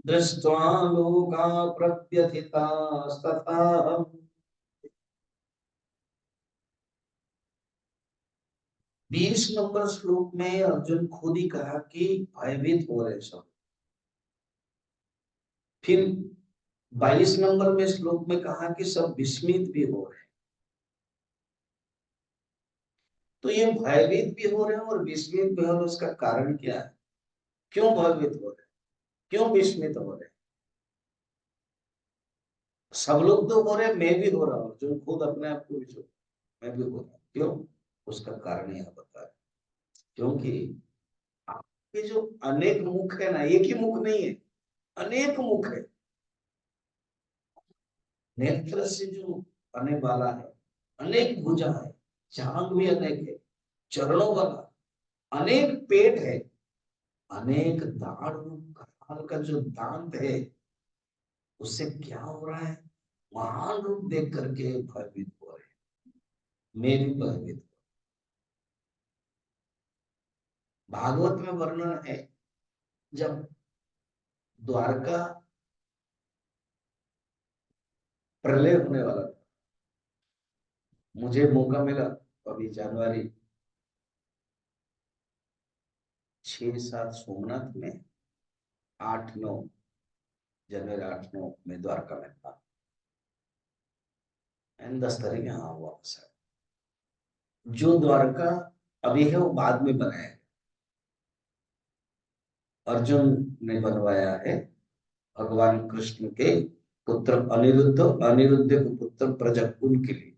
दृष्ट्वा लोका प्रव्यथितास्तथाहम्। 20 नंबर श्लोक में अर्जुन खुद ही कहा कि भयभीत हो रहे सब। फिर 22 नंबर में श्लोक में कहा कि सब विस्मित भी हो रहे हैं। तो ये भयभीत भी हो रहे हैं और विस्मित भी हो रहे हैं, उसका कारण क्या है? क्यों भयभीत हो रहे हैं, क्यों विस्मित हो रहे हैं? सब लोग तो हो रहे हैं, मैं भी हो रहा हूँ, जो खुद अपने आप को भी, मैं भी हो रहा हूँ। क्यों? उसका कारण यह बता है। क्योंकि आपके जो अनेक मुख है ना, एक ही मुख नहीं है, अनेक मुख है। नेत्र से जो आने वाला है, अनेक भुजा है, जांग भी अनेक है, चरणों वाला अनेक पेट है, अनेक दाढ़ कराल का जो दांत है, उससे क्या हो रहा है? महान रूप देख करके भयभीत हो रहे हैं। मैं भी भयभीत। भागवत में वर्णन है, जब द्वारका प्रलय होने वाला था, मुझे मौका मिला अभी जनवरी 6-7 सोमनाथ में, 8-9 जनवरी, 8-9 में द्वारका में था। 10 तारीख यहाँ हुआ वापस। जो द्वारका अभी है वो बाद में बना है, अर्जुन ने बनवाया है भगवान कृष्ण के पुत्र अनिरुद्ध, अनिरुद्ध के पुत्र प्रजकुल के लिए।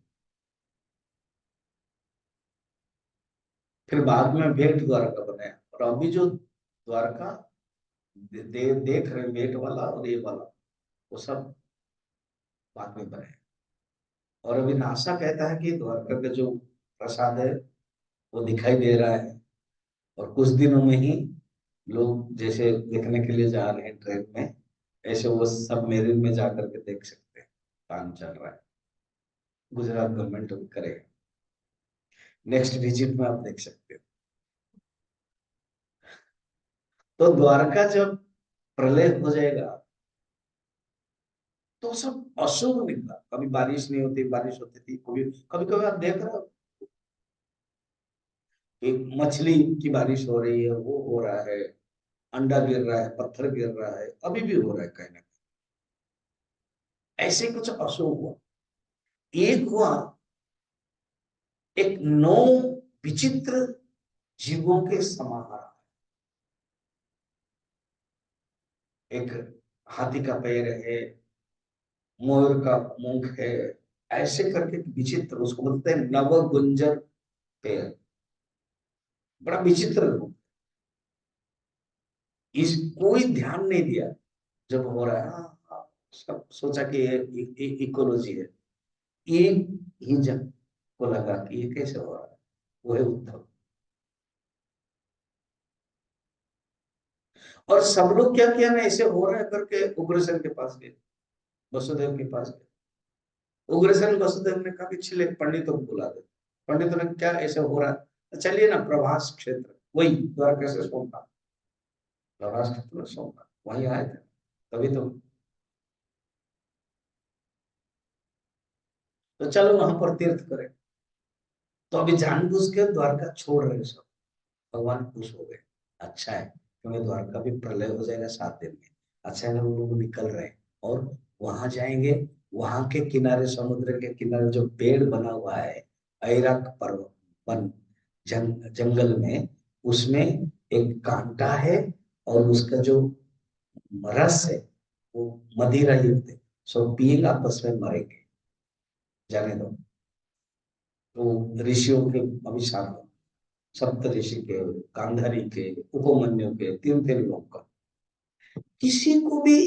फिर बाद में भेंट द्वारका बनाया, और अभी जो द्वारका देख रहे भेंट वाला और ये वाला, वो सब बाद में बने। और अभी नासा कहता है कि द्वारका का जो प्रसाद है वो दिखाई दे रहा है, और कुछ दिनों में ही लोग जैसे देखने के लिए जा रहे हैं ट्रेन में, ऐसे वो सबमरीन में जाकर के देख सकते हैं। काम चल रहा है, गुजरात गवर्नमेंट अभी करेगा, नेक्स्ट विजिट में आप देख सकते हो। तो द्वारका जब प्रलय हो जाएगा तो सब अशुभ निकला। कभी बारिश नहीं होती, बारिश होती थी, कभी कभी कभी आप देख रहे हो एक मछली की बारिश हो रही है, वो हो रहा है, अंडा गिर रहा है, पत्थर गिर रहा है, अभी भी हो रहा है कहीं ना कहीं। ऐसे कुछ अशुभ हुआ। एक हुआ, एक 9 विचित्र जीवों के समाहार। एक हाथी का पैर है, मोर का मुंह है, ऐसे करके विचित्र, उसको बोलते हैं नव गुंजर पैर। बड़ा विचित्र रूप। इस कोई ध्यान नहीं दिया जब हो रहा है। हाँ, हाँ, सब सोचा कि ये इकोलॉजी है। एक ही जन को लगा कि ये कैसे हो रहा है, वो है उद्धव। और सब लोग क्या किया ना, ऐसे हो रहा है करके उग्रसेन के पास गए, वसुदेव के पास गए। उग्रसेन वसुदेव ने कहा कि चले पंडितों को बुला दे। पंडितों ने क्या ऐसे हो रहा है, चलिए ना प्रभास क्षेत्र, वही द्वारका से सोमनाथ, प्रभास क्षेत्र में सोमनाथ वहीं आए थे, तभी तो चलो वहां पर तीर्थ करें। तो अभी जानबूझ के द्वारका छोड़ रहे सब। भगवान खुश हो गए, अच्छा है क्योंकि द्वारका भी प्रलय हो जाएगा 7 दिन में। अच्छा है ना, वो लोग निकल रहे हैं और वहां जाएंगे। वहां के किनारे, समुद्र के किनारे जो पेड़ बना हुआ है, ऐराक पर्वत वन, जंगल में, उसमें एक कांटा है और उसका जो रस है वो मदिरा युक्त है। सब पिएंगे, आपस में मरेंगे, जाने दो। तो ऋषियों के अभिशाप है, सप्त ऋषि के, गांधारी के, उपमन्यु के, तीन तीन लोग का, किसी को भी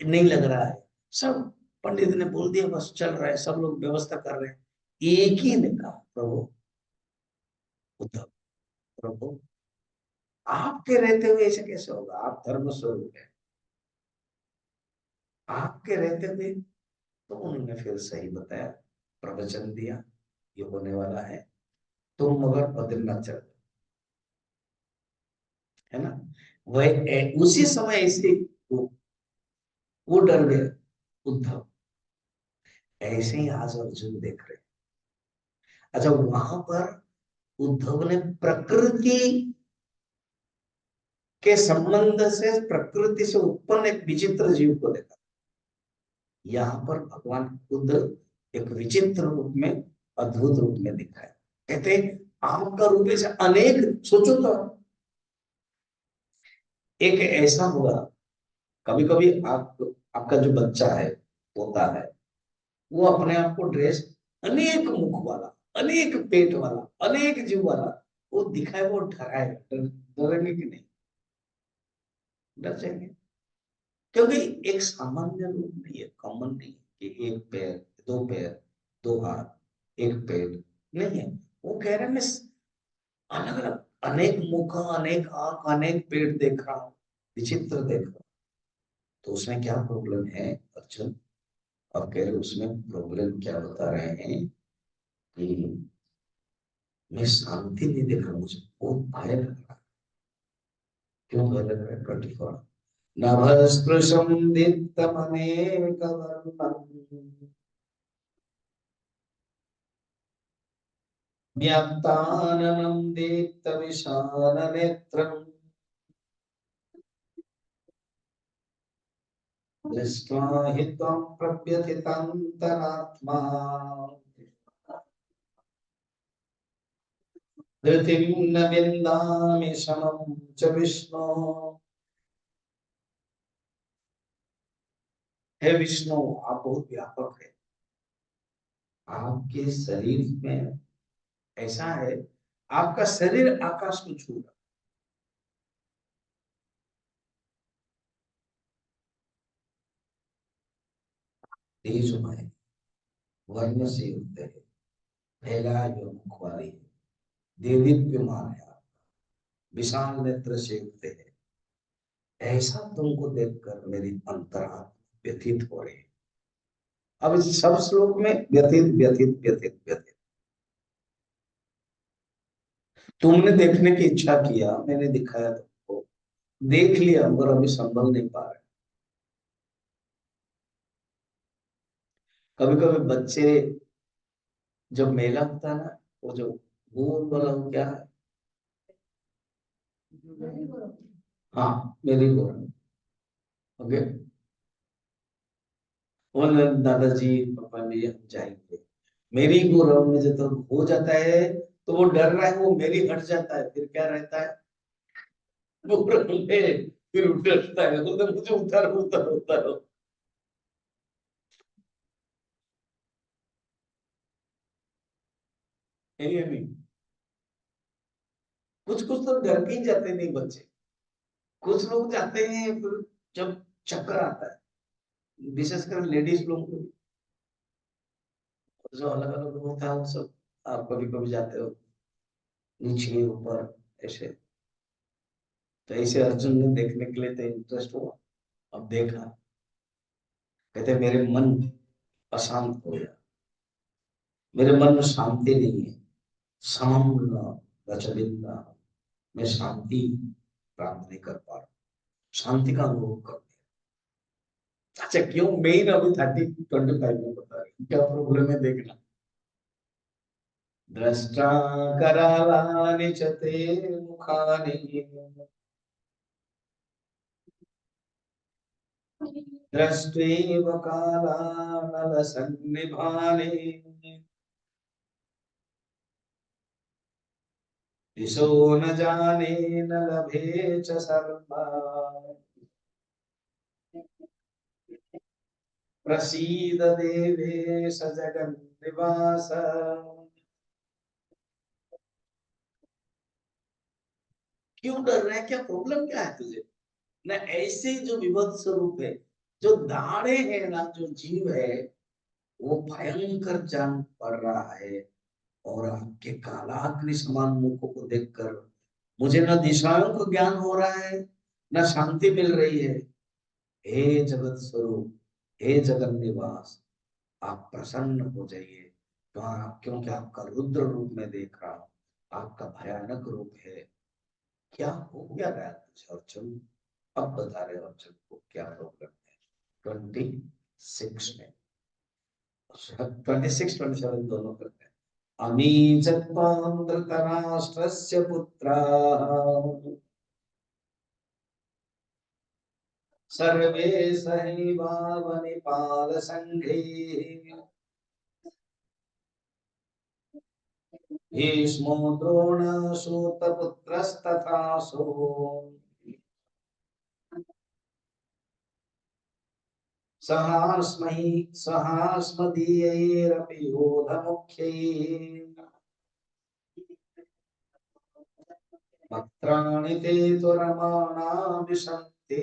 नहीं लग रहा है। सब पंडित ने बोल दिया, बस चल रहा है, सब लोग व्यवस्था कर रहे हैं। एक ही ने कहा, प्रभु उद्धव, प्रभु आपके रहते हुए ऐसे कैसे होगा, आप धर्म स्वरूप है, आपके रहते हुए। तो उन्होंने फिर सही बताया, प्रवचन दिया, ये होने वाला है, तुम मगर बद्रीनाथ चल, है ना। वह उसी समय ऐसे वो डर गए उद्धव। ऐसे ही आज अर्जुन देख रहे। अच्छा, वहां पर उद्धव ने प्रकृति के संबंध से, प्रकृति से उत्पन्न एक विचित्र जीव को देखा। यहाँ पर भगवान खुद एक विचित्र रूप में, अद्भुत रूप में दिखा है। कहते आपका रूप ऐसे अनेक, सोचो तो, एक ऐसा होगा, कभी कभी आपका जो बच्चा है, होता है, वो अपने आप को ड्रेस अनेक मुख वाला, अनेक पेट वाला, अनेक जीव वाला वो दिखाए, वो डराएगा, डरेंगे कि नहीं, डर जाएंगे। क्योंकि एक सामान्य रूप नहीं है, कॉमन नहीं है कि एक पैर, दो पैर, दो हाथ, एक पेट, नहीं है। वो कह रहे हैं मैं अलग अलग, अनेक मुख, अनेक आंख, अनेक पेट देख रहा हूँ, विचित्र देख रहा हूँ। तो उसमें क्या प्रॉब्लम है अर्जुन? अब कह रहे उसमें प्रॉब्लम क्या बता रहे हैं कि मैं शांति नहीं देख रहा, मुझे बहुत भय लग रहा है। क्यों भय लग रहा है? 24 नभस्पृशं दीप्तमनेकवर्णम् व्याक्ताननं दीप्तविशालनेत्रम् दृष्ट्वा हि त्वं प्रव्यथितान्तरात्मा धृतिं न विन्दामि शमं च विष्णो। हे विष्णु, आप बहुत व्यापक है, आपके शरीर में ऐसा है, आपका शरीर आकाश को छू रहा, तेजमय, वर्ण से युक्त है, फैला जो मुख वाली है, देदीप्यमान है, विशाल नेत्र से युक्त है। ऐसा तुमको देखकर मेरी अंतरात्मा व्यथित हो रही है। अब इस सब श्लोक में व्यथित व्यथित व्यथित व्यथित, तुमने देखने की इच्छा किया, मैंने दिखाया तुमको, देख लिया, मगर अभी संभल नहीं पा रहे। कभी कभी बच्चे, जब मेला होता है ना, वो जो गोल वाला वो क्या है, हाँ मेरी गोल, ओके, और दादाजी पापा जी हम जाएंगे, मेरी गौरव में जब तक हो जाता है तो वो डर रहा है, वो मेरी हट जाता है, फिर क्या रहता है, गौरव में फिर उठता है, बोलता है, मुझे उतारो उतारो उतारो। है या नहीं? कुछ कुछ तो डर के ही जाते नहीं बच्चे, कुछ लोग जाते हैं फिर जब चक्कर आता है, विशेषकर लेडीज लोग को जो अलग अलग होता है वो सब। आप कभी कभी जाते हो नीचे ऊपर ऐसे, तो ऐसे अर्जुन ने देखने के लिए तो इंटरेस्ट हुआ। अब देखा, कहते मेरे मन अशांत हो गया, मेरे मन में शांति नहीं है। शाम रचलिंदा, मैं शांति प्राप्त नहीं कर पा रहा, शांति का अनुभव कर। अच्छा क्यों, मेन अभी 30-25 में बता रही हूँ। क्या प्रॉब्लम है देखना। दृष्टा करालानि च ते मुखानि, दृष्ट्वेव कालानलसन्निभानि, दिशो न जाने न लभे च शर्मा, प्रसीद देवेश जगन्निवास। क्यों डर रहे हैं, क्या प्रॉब्लम क्या है तुझे? न ऐसे जो विभत्स स्वरूप है, जो दाढ़े है ना, जो जीव है, वो भयंकर जान पड़ रहा है। और आपके कालाग्नि समान मुखों को देखकर मुझे न दिशाओं को ज्ञान हो रहा है, न शांति मिल रही है। हे जगत स्वरूप, हे जगन निवास, आप प्रसन्न हो जाइए। क्योंकि आपका रुद्र रूप में देख रहा हूं, आपका भयानक रूप है। क्या हो गया रहा है तुझे अर्जुन? अब बता रहे हो अर्जुन को क्या प्रॉब्लम है। 26 में, 26-27 दोनों करते हैं। अमी जन्मां धृतराष्ट्रस्य पुत्राः सर्वे सहैवावनिपालसङ्घैः, भीष्मो द्रोणः सूतपुत्रस्तथासो, सहास्मदीयैरपि योधमुख्यैः, वक्त्राणि ते त्वरमाणा विशन्ति,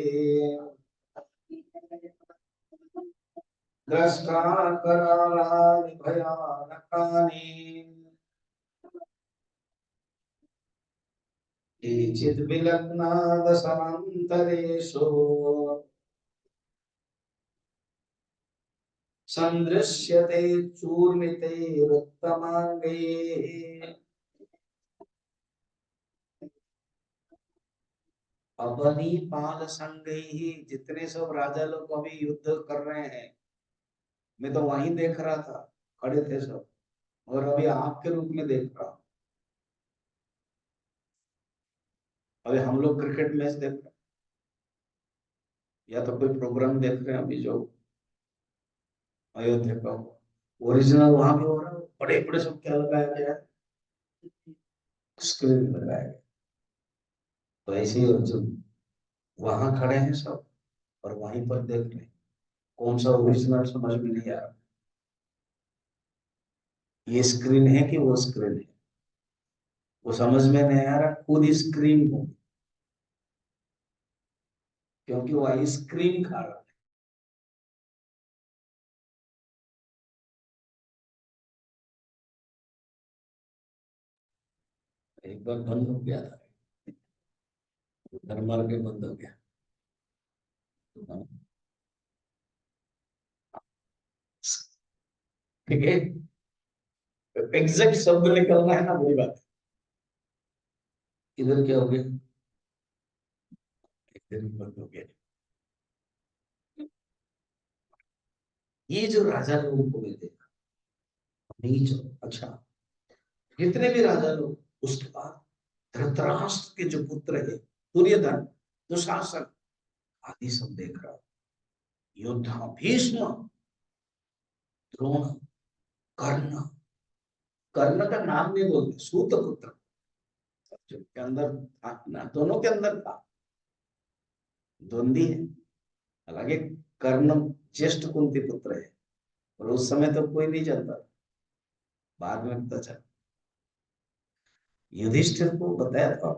दृष्टा करालानि भयानकानि, केचित् विलग्ना दशमन्तरेषु, सन्दृश्यते चूर्णितैरुत्तमाङ्गैः। अबनी पाल संगैः, जितने सब राजा लोग अभी युद्ध कर रहे हैं, मैं तो वहीं देख रहा था, खड़े थे सब। और अभी आपके रूप में देख रहा हूँ। अभी हम लोग क्रिकेट मैच देख रहे हैं, या तो कोई प्रोग्राम देख रहे हैं अभी जो अयोध्या का ओरिजिनल वहां भी हो रहा है। बड़े बड़े सब क्या लगाया गया है, स्क्रीन लगाया गया। तो ऐसे ही अर्जुन वहां खड़े हैं सब, और वहीं पर देख रहे हैं। कौन सा ओरिजिनल समझ में नहीं आ रहा, ये स्क्रीन है कि वो स्क्रीन है, वो समझ में नहीं आ रहा। खुद स्क्रीन हो, क्योंकि वो आइसक्रीम खा रहा है। एक बार बंद हो गया था, घर मार के बंद हो गया। ठीक है, एग्जैक्ट शब्द निकलना है ना, वही बात है। इधर क्या हो गया, इधर भी बंद हो गया। ये जो राजा लोगों को मैं देखा, नीच। अच्छा, जितने भी राजा लोग, उसके बाद धृतराष्ट्र के जो पुत्र है, दुर्योधन, दुशासन आदि सब देख रहा हूं। योद्धा भीष्म, द्रोण, कर्ण। कर्ण का नाम नहीं बोलते, सूत पुत्र जो के अंदर था ना, दोनों के अंदर था, द्वंद्वी है। हालांकि कर्ण ज्येष्ठ कुंती पुत्र है, और उस समय तो कोई नहीं जानता, बाद में पता चला। युधिष्ठिर को बताया था,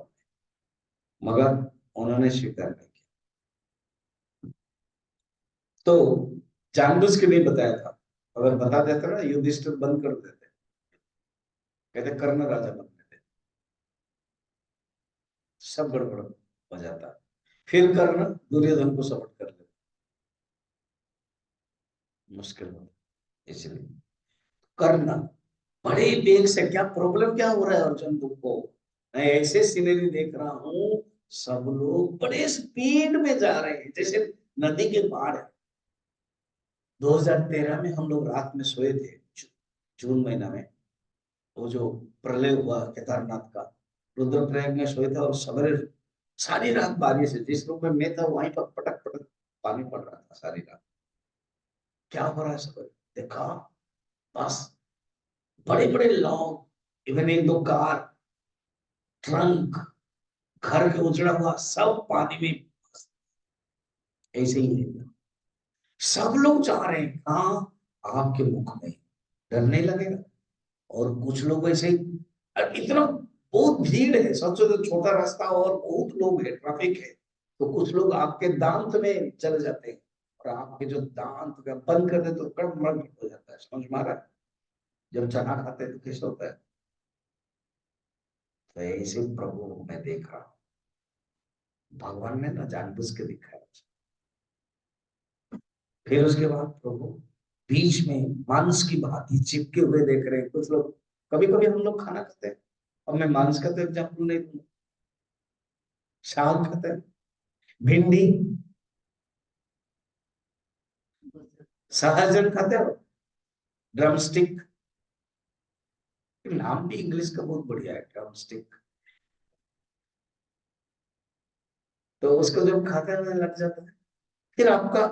मगर उन्होंने स्वीकार नहीं किया। तो जानबूझ के नहीं बताया था, अगर बता देता ना युधिष्ठिर बंद कर देते, कहते कर्ण राजा बन देते, सब गड़बड़ हो जाता। फिर कर्ण दुर्योधन को सपोर्ट कर लेते, मुश्किल होता। इसलिए कर्ण बड़े वेग से, क्या प्रॉब्लम क्या हो रहा है अर्जुन को, मैं ऐसे सीनरी देख रहा हूं, सब लोग बड़े स्पीड में जा रहे हैं जैसे नदी के बाढ़। 2013 में हम लोग रात में सोए थे, जून महीना में, वो जो प्रलय हुआ केदारनाथ का, रुद्रप्रयाग में सोए थे और सवेरे सारी रात बारिश है, जिस रूम में मैं था वहीं पर पटक पटक पानी पड़ रहा था सारी रात। क्या हो रहा है सवेरे देखा, बस बड़े बड़े लॉन्ग, इवन एक दो कार, ट्रंक, घर के उजड़ा हुआ सब पानी में ऐसे ही है। सब लोग जा रहे हैं कहा, आपके मुख में डर नहीं लगेगा। और कुछ लोग ऐसे ही, इतना बहुत भीड़ है, सोचो तो छोटा रास्ता और बहुत लोग है, ट्रैफिक है, तो कुछ लोग आपके दांत में चले जाते हैं, और आपके जो दांत का बंद कर दे तो कड़मड़ हो जाता है, समझ में आ रहा है। जब चना खाते हैं तो कैसे होता है, तो ऐसे प्रभु मैं देख रहा हूँ, भगवान ने ना जानबूझ के दिखाया। फिर उसके बाद प्रभु बीच में मांस की भांति चिपके हुए देख रहे हैं कुछ लोग। कभी कभी हम लोग खाना खाते हैं, अब मैं मांस का तो एग्जाम्पल नहीं दूंगा, साग खाते हैं, भिंडी, सहजन खाते हो, ड्रम स्टिक, नाम भी इंग्लिश का बहुत बढ़िया है, ड्रम स्टिक। तो उसको जब खाते हैं लग जाता है, फिर आपका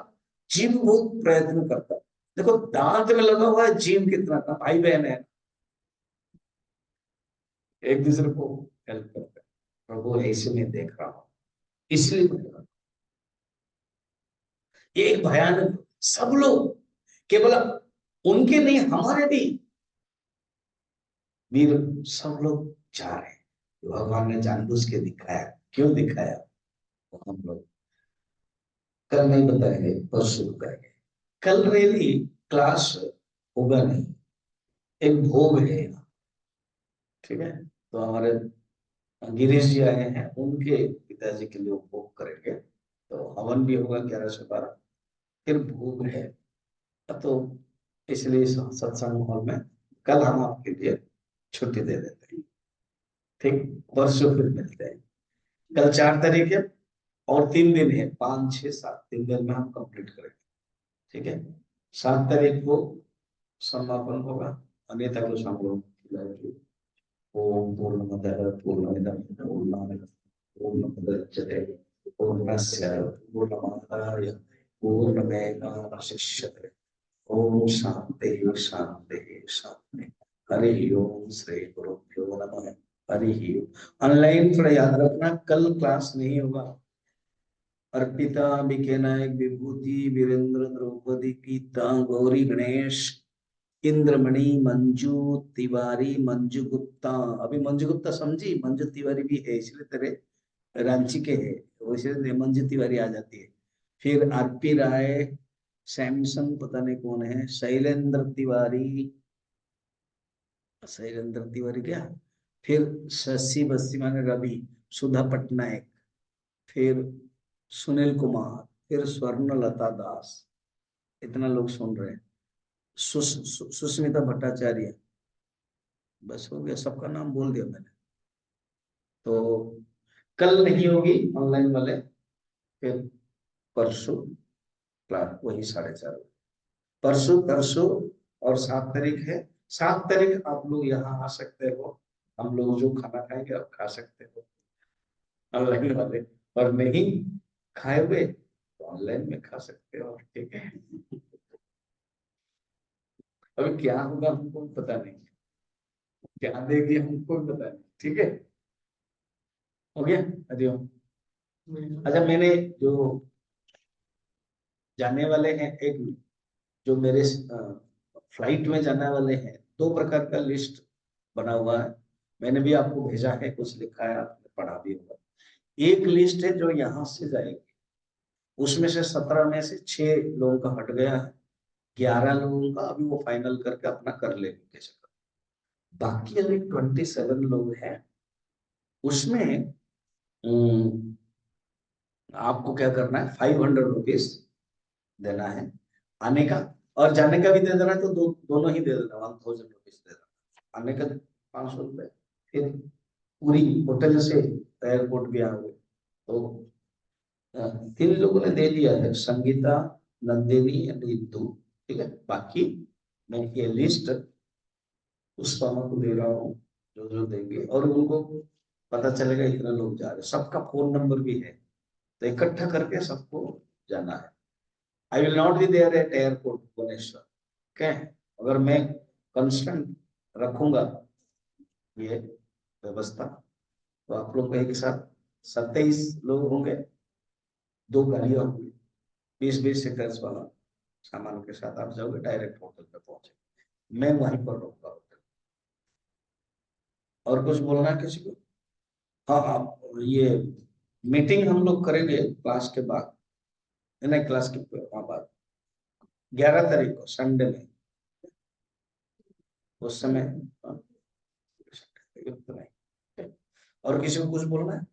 जीव बहुत प्रयत्न करता है। देखो दांत में लगा हुआ है, जीव कितना था, भाई बहन है, एक दूसरे को हेल्प करते हैं। प्रभु ऐसे में देख रहा हूं, इसलिए ये एक भयानक, सब लोग, केवल उनके नहीं हमारे भी वीर, सब लोग जा रहे हैं। भगवान ने जानबूझ के दिखाया, क्यों दिखाया वो हम लोग कल नहीं बताएंगे, परसों बताएंगे। कल रेली क्लास होगा नहीं, एक भोग है, ठीक है, तो हमारे गिरीश जी आए हैं, उनके पिताजी के लिए भोग करेंगे, तो हवन भी होगा 11 से 12, फिर भोग है, तो इसलिए सत्संग हॉल में कल हम आपके लिए छुट्टी दे देते हैं, ठीक, परसों फिर मिलते हैं। कल 4 तारीख है और 3 दिन है, 5, 6, 7, 3 दिन में हम कंप्लीट करेंगे, ठीक है। 7 तारीख को समापन होगा, अन्यथा को हम लोग खिलाएंगे। ओम पूर्णमदः पूर्णमिदं पूर्णात् पूर्णमुदच्यते पूर्णस्य पूर्णमादाय पूर्णमेवावशिष्यते। ओम शांति शांति शांति। हरि ओम, श्री गुरुभ्यो नमः। हरि ओम। ऑनलाइन थोड़ा याद रखना, कल क्लास नहीं होगा। अर्पिता, बीके नायक, विभूति, वीरेंद्र, द्रौपदी, गीता, गौरी, गणेश, इंद्रमणि, मंजू तिवारी, मंजू गुप्ता, अभी मंजू गुप्ता समझी, मंजू तिवारी भी है, इसलिए तेरे रांची के है, वैसे मंजू तिवारी आ जाती है। फिर आरपी राय, सैमसंग पता नहीं कौन है, शैलेंद्र तिवारी, शैलेंद्र तिवारी क्या, फिर शशि बस्सी माने रवि, सुधा पटनायक, फिर सुनील कुमार, फिर स्वर्णलता दास, इतना लोग सुन रहे हैं। सुस्मिता भट्टाचार्य, बस हो गया, सबका नाम बोल दिया मैंने। तो कल नहीं होगी ऑनलाइन वाले, फिर परसों क्लास वही 4:30, परसों परसों, और 7 तारीख है। 7 तारीख आप लोग यहाँ आ सकते हो, हम लोग जो खाना खाएंगे आप खा सकते हो ऑनलाइन वाले, और नहीं खाए हुए तो ऑनलाइन में खा सकते हो, ठीक है। अभी क्या होगा हमको भी पता नहीं, क्या देंगे हमको भी पता नहीं, ठीक है, हो गया। हरिओम। अच्छा, मैंने जो जाने वाले हैं, एक जो मेरे फ्लाइट में जाने वाले हैं, 2 प्रकार का लिस्ट बना हुआ है, मैंने भी आपको भेजा है, कुछ लिखा है, आपने पढ़ा भी होगा। एक लिस्ट है जो यहाँ से जाएगी, उसमें से 17 में से 6 लोगों का हट गया है, 11 लोगों का अभी वो फाइनल करके अपना कर लेंगे कैसे कर। बाकी अभी 27 लोग हैं, उसमें आपको क्या करना है, 500 रुपीज देना है आने का, और जाने का भी दे देना है तो दोनों ही दे देना, 1000 रुपीज दे देना। आने का 500 रुपये, फिर पूरी होटल से एयरपोर्ट भी आओगे। तो 3 लोगों ने दे दिया है, संगीता, नंदिनी, रितु, ठीक है। बाकी मैं ये लिस्ट उस मामा को दे रहा हूँ जो जो देंगे, और उनको पता चलेगा इतने लोग जा रहे हैं, सबका फोन नंबर भी है, तो इकट्ठा करके सबको जाना है। I will not be there at airport Bhubaneswar, okay. अगर मैं कंस्टेंट रखूंगा ये व्यवस्था, तो आप लोग एक साथ 27 लोग होंगे, 2 गाड़ियां होंगी, 20-20 सीटर्स वाला, सामान के साथ आप जाओगे, डायरेक्ट होटल पे पहुंचे, मैं वहीं पर रहूंगा होटल। और कुछ बोलना है किसी को? हाँ हाँ, ये मीटिंग हम लोग करेंगे क्लास के बाद, नहीं क्लास के बाद 11 तारीख को संडे में, उस समय। हाँ, और किसी को कुछ बोलना है?